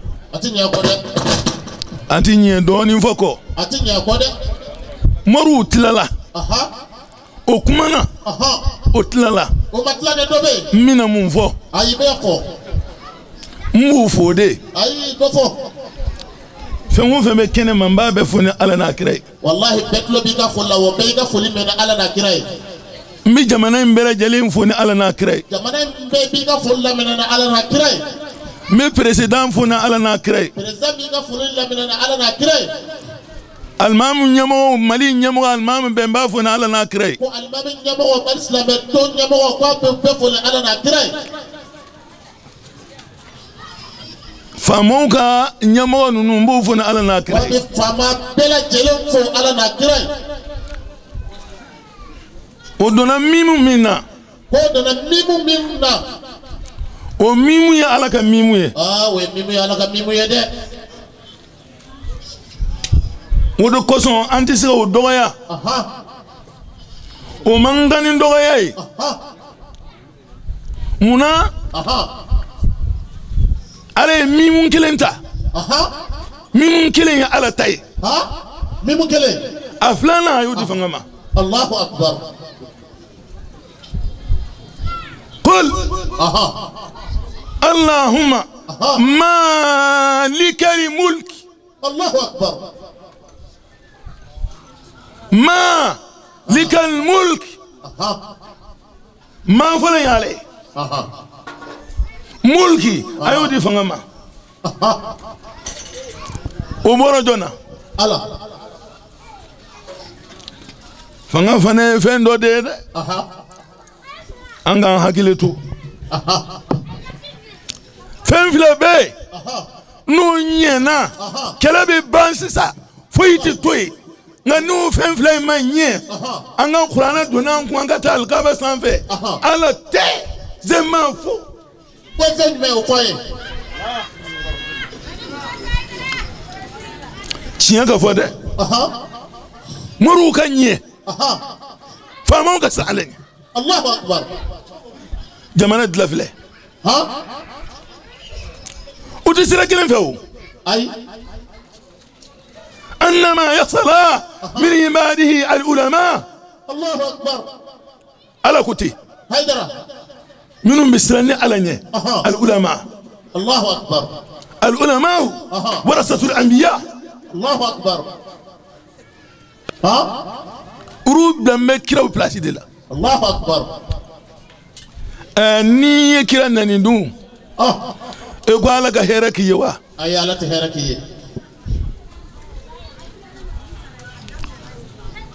Speaker 9: atinye doni foko maru tilala o kuma na o tilala
Speaker 10: o matla de dobe
Speaker 9: mina mun fo
Speaker 10: ayi be ko
Speaker 9: mbu fo de
Speaker 10: ayi do fo
Speaker 9: fenwo feme kene mamba be fo ni Ala na kirai
Speaker 10: wallahi betlo bi ka fo la wo be ka fo li mena Ala na kirai
Speaker 9: mi jamana mbere jeli fo ni Ala na kirai
Speaker 10: jamana be bi ka fo la mena Ala na kirai
Speaker 9: mi president fo na Ala na kirai
Speaker 10: president bi ka fo la mena Ala na kirai
Speaker 9: almamu nyamo mali nyamo almamu bemba fo na Ala na kirai
Speaker 10: ko almamu nyamo mal islam to nyamo ko be fo na Ala na kirai
Speaker 9: famonka nyamo nunu mbu fo na Ala na kirai
Speaker 10: ko fama bela jelen fo Ala na kirai
Speaker 9: o dona mimu minna
Speaker 10: ko dona mimu minna
Speaker 9: o mimu ya Ala ka mimu ye
Speaker 10: we mimu ya Ala ka mimu ye de
Speaker 9: o do koson antise o doya o mangani doya yi muna ale mimu kilenta mimu kilen ya Ala tay
Speaker 10: mimu kilen
Speaker 9: aflana ayu difangama
Speaker 10: Allahu akbar
Speaker 9: قل اللهم مالك الملك
Speaker 10: الله أكبر
Speaker 9: مالك الملك ما فلان عليه ملكي أيودي فنما وبرا جونا
Speaker 10: الله
Speaker 9: فنما فنما فندو ديد anga hakile tu fen fila be no nyena kele be bansisa foyiti toy nga no fen fila ma nye anga qur'ana dona ko anga tal ka ba sanfe ala te zema fu
Speaker 10: ko fen me o koy
Speaker 9: tiya ka fode muru kanye fama ka salen
Speaker 10: Allahu akbar
Speaker 9: jamana dlafle udisira kelen few
Speaker 10: ay
Speaker 9: انما يصل من عباده العلماء
Speaker 10: الله اكبر
Speaker 9: على كتي
Speaker 10: هيدرا
Speaker 9: منهم بسرني على العلماء
Speaker 10: الله اكبر
Speaker 9: العلماء ورثة الانبياء
Speaker 10: الله اكبر
Speaker 9: روب لما كراو بلاسي دي
Speaker 10: الله اكبر
Speaker 9: ni kira nani dun e ko ala ka hera ki yewa
Speaker 10: ay ala ta hera ki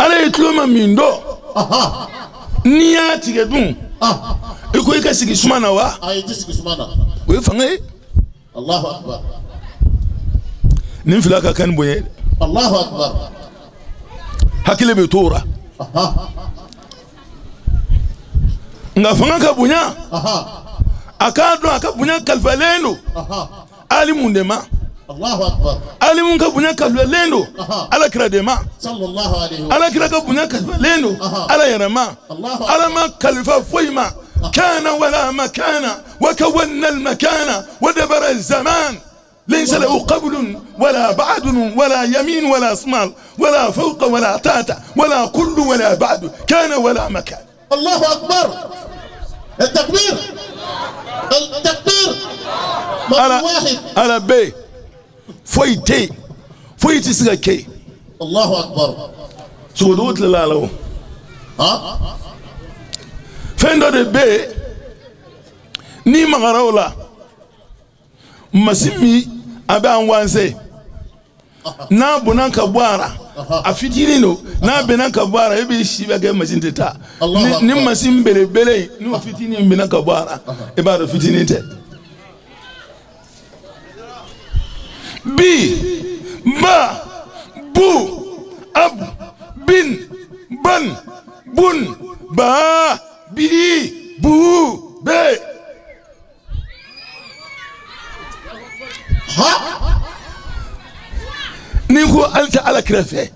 Speaker 9: ala etloma mindo ni ya tige dun e ko ka sigi sumana wa
Speaker 10: ay ti sigi sumana
Speaker 9: we fangai
Speaker 10: Allahu akbar
Speaker 9: nin filaka kan boye
Speaker 10: Allahu akbar
Speaker 9: hakile be tora nga fanga ka bunya akado akabunya kalvalendo alimu ndema
Speaker 10: Allahu akbar
Speaker 9: alimu ka bunya kalvalendo ala kira dema
Speaker 10: sallallahu alayhi wa
Speaker 9: ala kira ka bunya kalvalendo ala yarama ala ma kalfa foima kana wala makana وكونا المكان ودبر الزمان ليس له قبل ولا بعد ولا يمين ولا شمال ولا فوق ولا تحت ولا كل ولا بعد كان ولا مكان.
Speaker 10: الله أكبر. التكبير التكبير واحد
Speaker 9: على بي فويتي سكاكي.
Speaker 10: الله أكبر.
Speaker 9: سودوت لالو
Speaker 10: ها
Speaker 9: فين ده بي ni magarola masimi abe anwanse na bunan ka bwara a fitinin no n'a bɛnna ka bɔ ara e bɛ si bɛ kɛ machine tɛ taa ni machine belebele n'o fitinin bɛnna ka bɔ ara e b'a dɔn fitinin tɛ bi ba bu ab bin ban bun ba bi bu be ni ko alta ala kirafe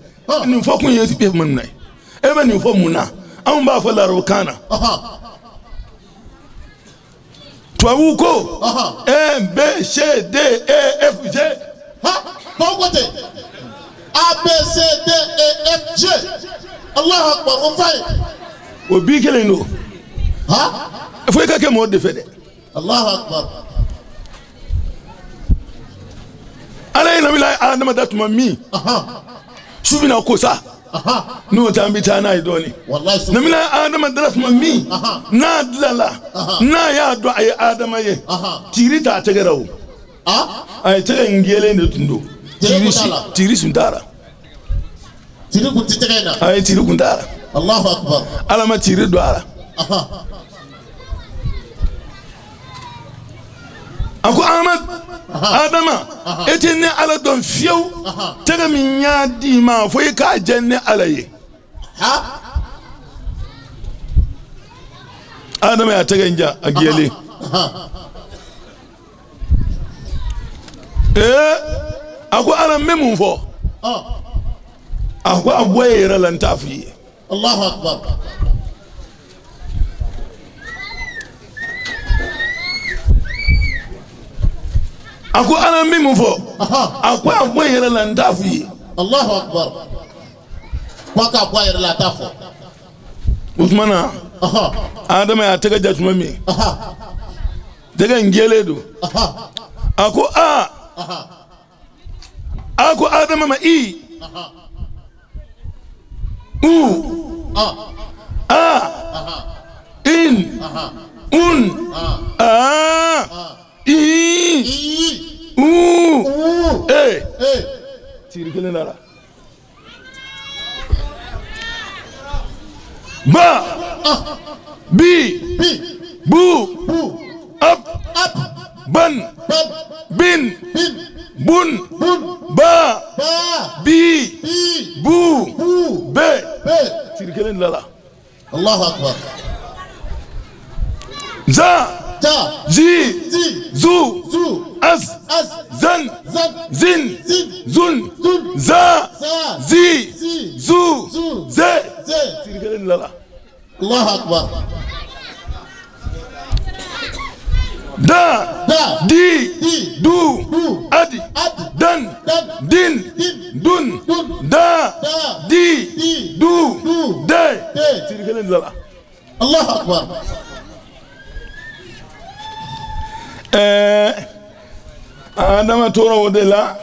Speaker 9: ni fo kun yesi be mun nay e ba ni fo muna an ba fo la rokana to ko a b c d e f g
Speaker 10: bon côté a b c d e f g allah akbar o fay
Speaker 9: o bi kele no fo ka ke mo de fede
Speaker 10: allah akbar
Speaker 9: ala ina bila adama datuma mi subina ko sa no tambi ta na idoni wallahi na mina adama datuma mi na dlala na ya do ay adama ye tiri ta tegerawo ay tege ngele ne tundo tiri sundara
Speaker 10: tiri ku tegena
Speaker 9: ay tiri kundara
Speaker 10: allahu akbar
Speaker 9: ala ma tiri do ara ako ahmad adama etene ala don fieu tega min ya di ma fo ka jenne ala ye adama ya tega nja agiyele ako ala memun fo ako aboye ralan tafi
Speaker 10: allahu akbar
Speaker 9: ako ala mimu fo ako aboyere la ndafi
Speaker 10: allahu akbar waka aboyere la tafo
Speaker 9: usmana adama ya tega jatuma mi daga ngele do ako ako adama ma i in un tiri kelen nara ba bi bu ab ban bin bun ba bi bu be tiri kelen nara
Speaker 10: allahu akbar
Speaker 9: za zi zu az zan zin zun za zi zu ze tirgelen lala
Speaker 10: allahu akbar
Speaker 9: da di du adi dan din dun da di du de tirgelen lala
Speaker 10: allahu akbar
Speaker 9: عندما تروا دلا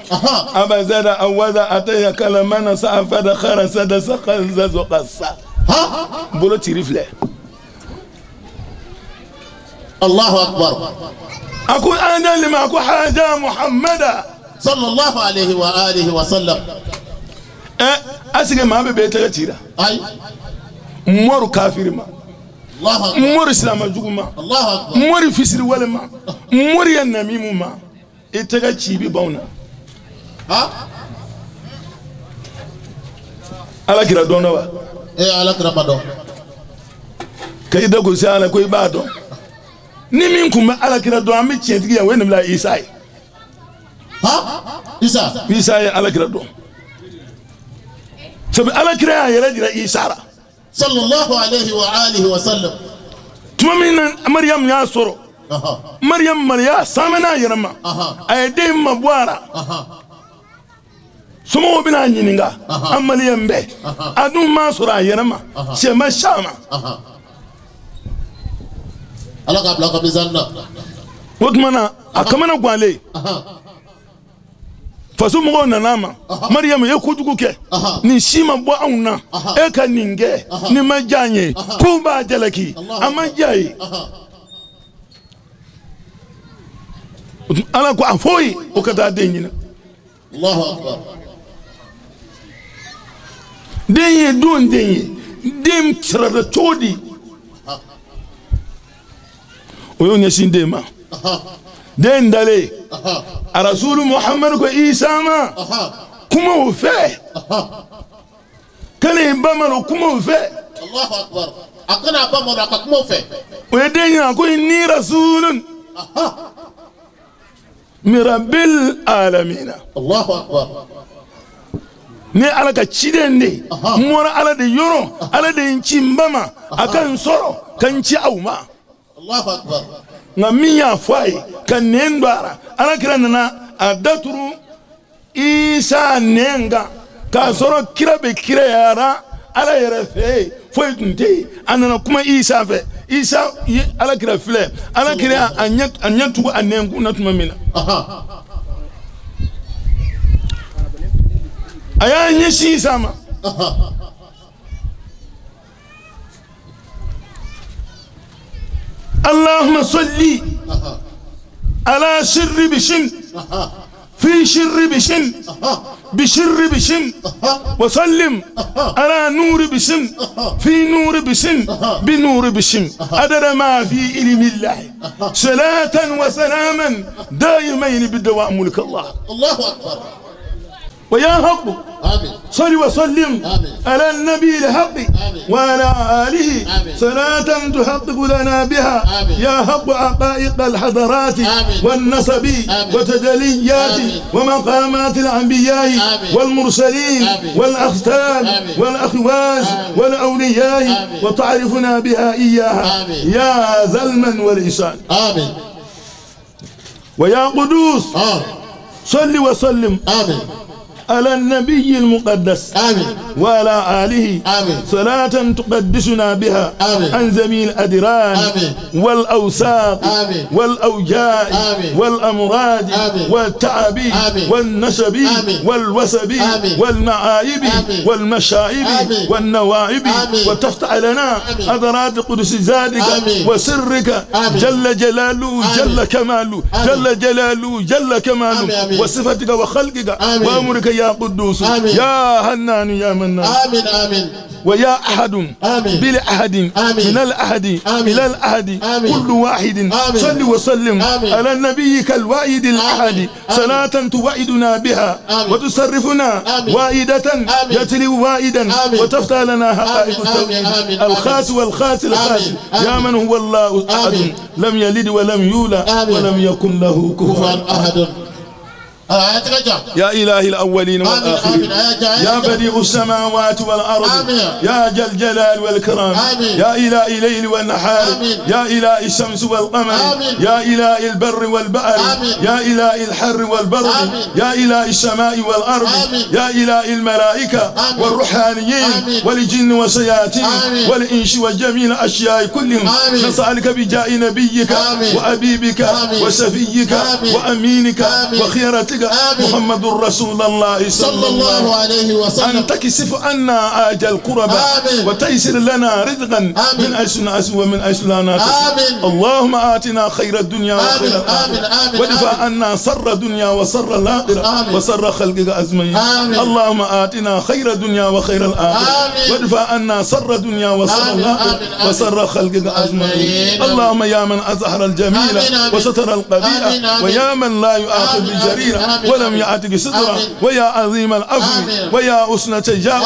Speaker 9: أبا زاد أوذا أتي كلمنا سأفد خرسد سقنزز وقصة بلو تريف له
Speaker 10: الله أكبر
Speaker 9: أكون أنا لما أكون حاجة محمدا
Speaker 10: صلى الله عليه وآله وسلم
Speaker 9: أسيق ما ببيتك تيرا
Speaker 10: أي
Speaker 9: مور كافر ما مور إسلام الجوما مور فسر ولا ما مور ينميم ما إتجا تشيبي باونا على كرا دونا وا
Speaker 10: على كرا بدو
Speaker 9: كي دعو سأله كوي بادو نمينكم على كرا دونا ميتشنتيجي وين ملا إيساي إيساي على كرا دونا سب على كرا يرجع إيسارا
Speaker 10: صلى الله عليه وآله وسلم
Speaker 9: تمامين مريم يا سورو مريم مريا سامنا يرما أيديم مبوارا سمو بنا نينغا أمريم به أدون ما سورا يرما شما شاما
Speaker 10: الله قبل قبل زنا
Speaker 9: وكمنا أكمنا قالي فسمو نناما مريم يكوجوكي ni shima bwa auna eka ninge ni majanye kuba jalaki amajai ala ko afoyi o kata denyina
Speaker 10: Allahu akbar
Speaker 9: denye don denye dem tsara todi oyo nyasin dema den dale rasul muhammad ko isa ma kuma o fe kale bamaro kuma o fe
Speaker 10: Allahu akbar akana bamaro akuma o fe
Speaker 9: o denya ko ni rasulun min rabbil alamin
Speaker 10: Allahu akbar
Speaker 9: ne ala ka ciden de mora ala de yoro ala de cimbama akan soro kan ci auma
Speaker 10: Allahu akbar
Speaker 9: nga miya fai kan nendara ala kira nana adaturu isa nenga ka soro kira be kira yara ala yere fe foi tunte anana kuma isa fe isa ala kira fle ala kira anyatu anengu natuma mina aya nyeshi sama اللهم صل على شر بشن في شر بشن بشر بشن وسلم على نور بشن في نور بشن بنور بشن عدد ما في علم الله صلاة وسلاما دائمين بدوام ملك الله
Speaker 10: الله أكبر
Speaker 9: ويا حق صل وسلم على النبي الحق وعلى آله صلاة تحقق لنا بها يا حق حقائق الحضارات والنسب وتجليات ومقامات الأنبياء والمرسلين والأختان والأخواز والأولياء وتعرفنا بها إياها يا ذا المن والإحسان ويا قدوس صل وسلم على النبي المقدس وعلى آله صلاة تقدسنا بها عن زميل الأدران والأوساق والأوجاع والأمراض والتعب والنشب والوسب والمعايب والمشايب والنوائب وتفتح لنا أذرات قدس ذاتك وسرك جل جلاله جل كماله جل جلاله جل كماله وصفتك وخلقك وأمرك يا قدوس يا حنان يا منان
Speaker 10: آمين آمين
Speaker 9: ويا أحد بالأحد من الأحد إلى الأحد كل واحد صل وسلم على النبي كالواحد الأحد صلاة توعدنا بها وتصرفنا واحدة يتلي واحدا وتفتح لنا حقائق التوحيد الخاص والخاص الخاص يا من هو الله أحد لم يلد ولم يولد ولم يكن له كفوا أحد يا إله الأولين والآخرين يا بديع السماوات والأرض يا ذا الجلال والكرام يا إله الليل والنهار يا إله الشمس والقمر يا إله البر والبحر يا إله الحر والبر يا إله السماء والأرض يا إله الملائكة والروحانيين والجن والشياطين والإنس وجميع الأشياء كلهم نسألك بجاه نبيك وأبيبك وشفيك وأمينك وخيرتك محمد رسول الله صلى الله عليه وسلم أن تكشف عنا عاج القربى وتيسر لنا رزقا من أيسنا ومن أيسنا اللهم آتنا خير الدنيا وخير الآخرة وادفع عنا سر الدنيا وسر الآخرة وسر خلقك أجمعين اللهم آتنا خير الدنيا وخير الآخرة وادفع عنا سر الدنيا وسر الآخرة وسر خلقك أجمعين اللهم يا من أظهر الجميل وستر القبيح ويا من لا يؤاخذ بالجريرة ولم يعتق سترة ويا عظيم العفو ويا أسنة تجاوز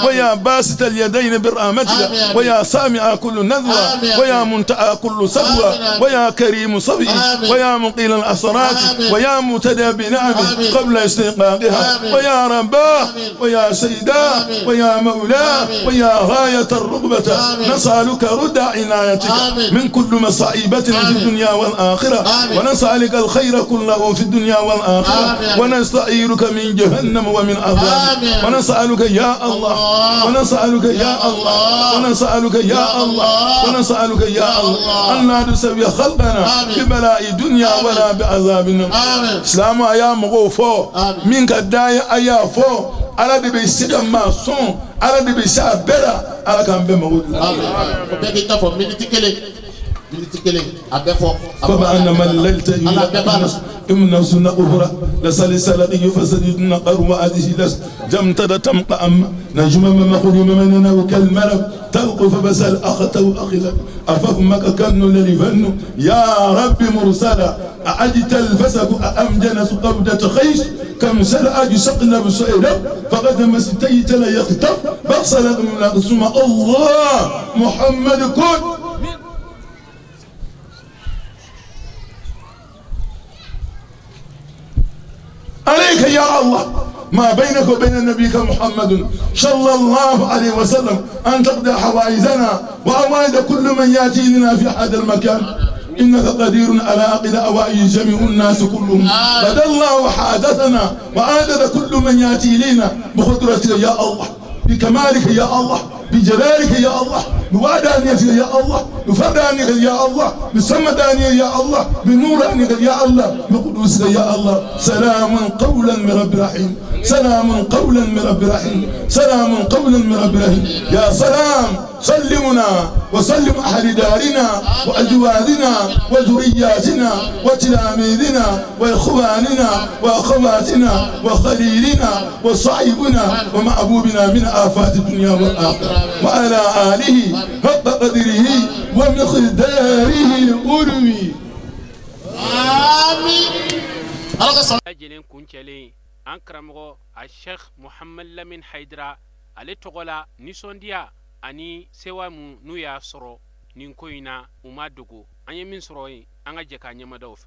Speaker 9: ويا باسط اليدين برحمتك ويا سامع كل نذوة ويا منتهى كل سبوة ويا كريم صبي ويا مقيل الأسرات ويا متدى بنعم قبل استحقاقها ويا رباه ويا سيدا ويا مولاه ويا غاية الرغبة نسألك رد عنايتك من كل مصائبة في الدنيا والآخرة ونسألك الخير كله في الدنيا والآخرة ونستعيرك من جهنم ومن عذاب ونسألك يا الله ونسألك يا الله ونسألك يا الله ونسألك يا الله أن لا تسوي خلقنا ببلاء الدنيا ولا بعذاب النار إسلام أيام غوفو منك الداية أيام فو على دي بيسيك ما صون على دي بيسيك بلا على كان بمغود فبأن مللت إمن سنة أخرى لسلسلقي فسجد نقر وأده لس جمتد تمق أم نجم مخرم مننا وكالمرب توقف بسل أخته أخلا أفهمك كن للفن يا رب مرسلا أعجت الفسق أمجنس قبضة خيس كم سرع سقنا بسعيدا فقد مستيت لا يختف بغسل من أقسم الله محمد كن عليك يا الله ما بينك وبين نبيك محمد صلى الله عليه وسلم أن تقضي حوائجنا وأوائد كل من يأتي لنا في هذا المكان إنك قدير على أقل أوائج جميع الناس كلهم قد الله حادثنا وعادد كل من يأتي لنا بقدرتك يا الله بكمالك يا الله بجلالك يا الله بوعدانيتك يا الله بفردانك يا الله بسمدانيك يا الله بنورانك يا الله بقدوسك يا الله سلام قولا من رب رحيم سلام قولا من رب رحيم سلام قولا من رب رحيم يا سلام سلمنا وسلم أهل دارنا وأزواجنا وذرياتنا وتلاميذنا وإخواننا وأخواتنا وخليلنا وصاحبنا ومحبوبنا من آفات الدنيا والآخرة وعلى آله حق قدره ومقداره الأروي
Speaker 10: آمين.
Speaker 1: أجلين كنتلين أنكرمغو الشيخ محمد لمن حيدرا على تقولا نيسونديا ani sewa mu nu ya soro nin koina uma dugo anye min soroyi anga jeka nyama dawf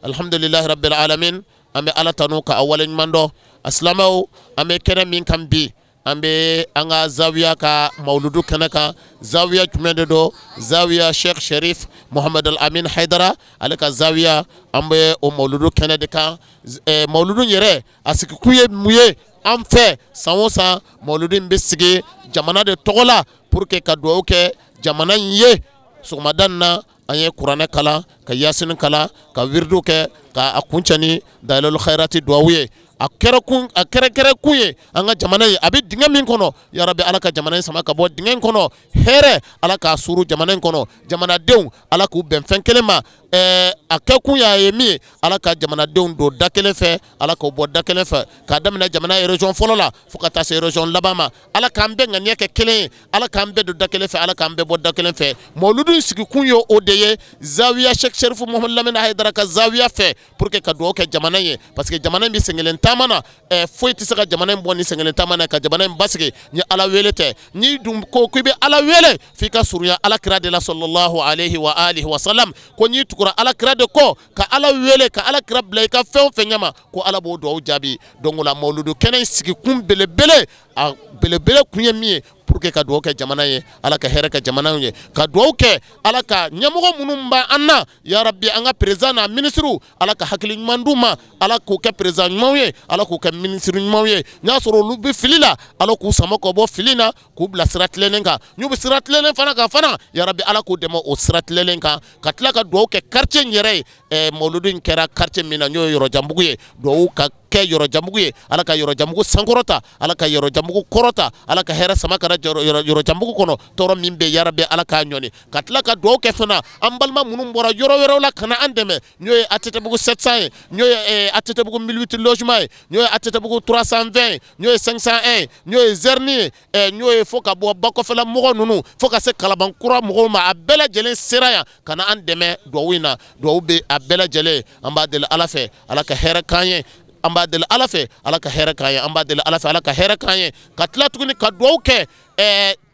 Speaker 11: alhamdulillah rabbil alamin ambe ala tanuka awalen mando aslamaw ambe kene min kambi ambe anga zawiya ka mauludu kanaka zawiya tumende do zawiya Sheikh Sharif Muhammad Al Amin Haidara alaka zawiya ambe o mauludu kanade ka mauludu yere asikuye muye an fɛ san o san mauludin bɛ sigi jamana de tɔgɔ la pour que ka dugawu kɛ jamana in ye sɔgɔmada in na an ye kuranɛ kalan ka yasin kalan ka wiridu kɛ ka a kuncɛ ni dalilu khairati dugawu ye a kɛra kun ye an ka jamana ye a bɛ dingɛ min kɔnɔ yarabi ala ka jamana in sama ka bɔ dingɛ in kɔnɔ hɛrɛ ala k'a suru jamana in kɔnɔ jamanadenw ala k'u bɛn fɛn kelen ma a kɛ kun y'a ye min ye ala ka jamanadenw don da kelen fɛ ala k'o bɔ da kelen fɛ k'a daminɛ jamana ye région fɔlɔ la fo ka taa se région laban ma ala k'an bɛɛ ŋaniya kɛ kelen ye ala k'an bɛɛ don da kelen fɛ ala k'an bɛɛ bɔ da kelen fɛ mawludu in sigi kun ye o de ye zawiya Sheikh Sharif Muhammad Lamine Haidara ka zawiya fɛ pour que ka dugawu kɛ jamana ye parce que jamana in bɛ sɛgɛlen taama na foyi tɛ se ka jamana in bɔ ni sɛgɛlen taama na ka jamana in basigi ni ala wele tɛ n'i dun ko k'i bɛ ala wele f'i ka surunya ala kira de la sallallahu alaihi wa alihi wa sallam ko n'i tugura ala kira de kɔ ka ala wele ka ala kira bila i ka fɛn o fɛn ɲɛma ko ala b'o dugawu jaabi donc o la mawludu kɛnɛ in sigi kun belebele a belebele kun ye min ye pour que ka dugawu kɛ jamana ye ala ka hɛrɛ kɛ jamana ye ka dugawu kɛ ala ka ɲɛmɔgɔ minnu b'an na ya rabbi an ka président n'a ministre ala ka hakili ɲuman d'u ma ala k'u kɛ président ɲumanw ye ala k'u kɛ ministre ɲumanw ye n'a sɔrɔ olu bɛ fili la ala k'u sama ka bɔ fili na k'u bila sira tilennen kan n'u bɛ sira tilennen fana kan fana ya rabbi ala k'u dɛmɛ o sira tilennen kan ka tila ka dugawu kɛ quartier in yɛrɛ ye mawludu in kɛra quartier min na n'o ye yɔrɔjanbugu ye dugawu ka kɛ yɔrɔjanbugu ye ala ka yɔrɔjanbugu sankɔrɔta ala ka yɔrɔjanbugu kɔrɔta ala ka hɛrɛ sama ka yɔrɔjanbugu kɔnɔ tɔɔrɔ min bɛ yarabi ala k'a ɲɔni ka tila ka dugawu kɛ fana an balima minnu bɔra yɔrɔ wɛrɛw la ka na an dɛmɛ n'o ye ATT-bugu 700 ye n'o ye ATT-bugu 1008 logement ye n'o ye ATT-bugu 320 ye n'o ye 501 ye n'o ye Zerni ye n'o ye fo ka bɔ bakɔfɛla mɔgɔ ninnu fo ka se kalabankura mɔgɔw ma a bɛɛ lajɛlen sera yan ka na an dɛmɛ dugawu in na dugawu bɛ a bɛɛ lajɛlen an b'a deli ala fɛ ala ka hɛrɛ k'an ye an b'a deli ala fɛ ala ka hɛrɛ k'an ye an b'a deli ala fɛ ala ka hɛrɛ k'an ye ka tila tuguni ka dugawu kɛ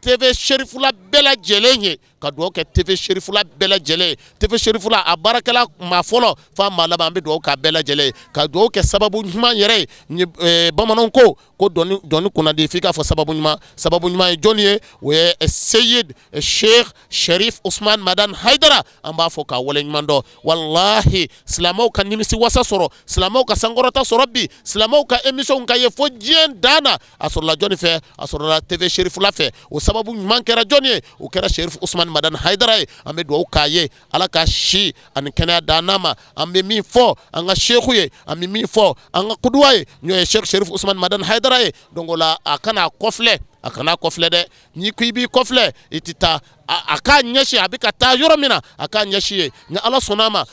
Speaker 11: TV Sherifula bɛɛ lajɛlen ye ka dugawu kɛ TV Sherifula bɛɛ lajɛlen TV Sherifula a baarakɛla maa fɔlɔ f'a maa laban an bɛ dugawu k'a bɛɛ lajɛlen ka dugawu kɛ sababu ɲuman yɛrɛ ye bamananw ko dɔnni kunnadi f'i k'a fɔ sababu ɲuman ye jɔnni ye o ye Seyid Sheikh Sharif Usman Madan Haidara an b'a fɔ k'a wale ɲuman dɔn walahi silamɛw ka nimisi wasa sɔrɔ silamɛw ka sankɔrɔta sɔrɔ bi silamɛw ka émission ka ye fo diɲɛ dan na a sɔrɔla jɔnni fɛ a sɔrɔla TV Sherifula fɛ o sababu ɲuman kɛra jɔnni ye o kɛra Sharif Usman Madan Haidara ye an bɛ dugawu k'a ye ala ka si ani kɛnɛya d'an ma an bɛ min fɔ an ka sheikhu ye an bɛ min fɔ an ka kuduwa ye n'o ye Sheikh Sharif Usman Madan Haidara ye donc o la a kana kɔfilɛ a kana kɔfilɛ dɛ n'i ko i b'i kɔfilɛ i tɛ taa a k'a ɲɛsin a bɛ ka taa yɔrɔ min na a k'a ɲɛsin ye nka ala sɔnna a ma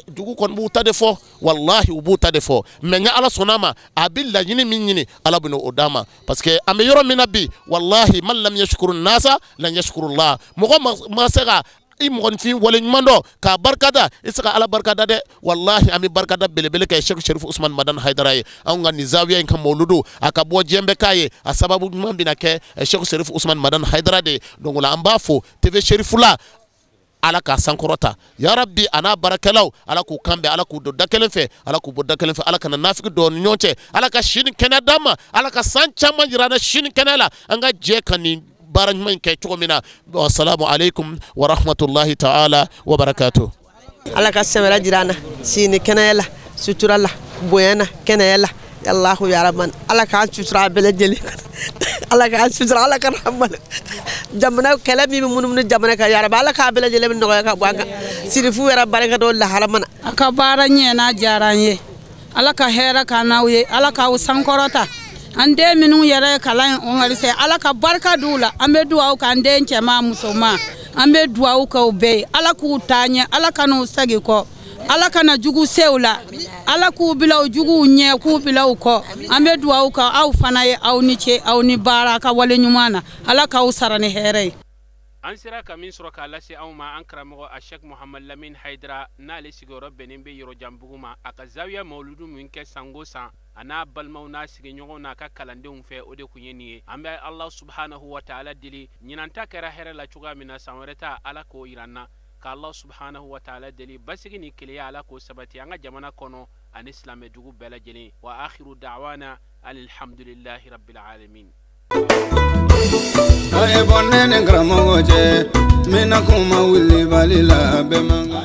Speaker 11: dugu kɔni b'u ta de fɔ walahi u b'u ta de fɔ mɛ nka ala sɔnna a ma a bɛ laɲini min ɲini ala bɛ n'o d'a ma parce que an bɛ yɔrɔ min na bi walahi man lam yashkuru nasa lam yashkuru Allah mɔgɔ ma se ka i mɔgɔnifin wale ɲuman dɔ k'a barikada i se ka ala barikada dɛ walahi an bɛ barikada belebele kɛ Sheikh Sharif Usman Madan Haidara ye anw ka nin zawiya in ka mawludu a ka bɔ diɲɛ bɛɛ k'a ye a sababu ɲuman bɛna kɛ Sheikh Sharif Usman Madan Haidara de ye donc o la an b'a fo TV Sherifula ala k'a sankɔrɔta ya rabbi a n'a baarakɛlaw ala k'u kanbɛn ala k'u don da kelen fɛ ala k'u bɔ da kelen fɛ ala kana nafiki don ni ɲɔgɔn cɛ ala ka sini kɛnɛ d'an ma ala ka san caman jira an na sini kɛnɛ la an ka jɛ ka nin baara ɲuman in kɛ cogo min na assalamu alaikum wa rahmatullahi ta'ala wa barakatuh
Speaker 12: ala ka sɛmɛrɛ jira an na sini kɛnɛya la sutura la bonya na kɛnɛya la Allahu ya Rahman ala k'an sutura a bɛɛ lajɛlen ala k'an sutura ala ka rahman jamana kɛlɛ min bɛ munumunu jamana kan ya Rabbi ala k'a bɛɛ lajɛlen nɔgɔya ka bɔ an kan sirifu yɛrɛ barika dɔ lahara mana
Speaker 13: a ka baara ɲɛna diyara an ye ala ka hɛrɛ k'an n'aw ye ala k'aw sankɔrɔta an den minnu yɛrɛ kalan ongarise ala ka barika d'u la an bɛ dugawu k'an den cɛman musoman an bɛ dugawu k'u bɛɛ ye ala k'u taa ɲɛ ala ka n'u segi kɔ ala kana jugu sew la ala k'u bila u juguw ɲɛ k'u bila u kɔ an bɛ dugawu k'aw aw fana ye aw ni ce aw ni baara ka wale ɲuman na ala k'aw sara ni hɛrɛ ye
Speaker 1: an sera ka min sɔrɔ k'a lase anw ma an karamɔgɔ a Sheikh Muhammad Lamin Haidara n'ale sigiyɔrɔ bɛnnen bɛ Yɔrɔjanbugu ma a ka zawiya mawludu min kɛ sango san a n'a balimaw n'a sigiɲɔgɔnw n'a ka kalandenw fɛ o de kun ye nin ye an bɛ Allah subhanahu wa ta'ala deli ɲinanta kɛra hɛrɛ la cogoya min na san wɛrɛ ta ala k'o yiran na ka Allah subhanahu wa ta'ala deli basigi ni keleya ala k'o sabati an ka jamana kɔnɔ ani silamɛ dugu bɛɛ lajɛlen wa akhiru da'wana alhamdulillahi rabbil alamin
Speaker 14: Aye bonne ne gramogo je mina kuma wili balila be manga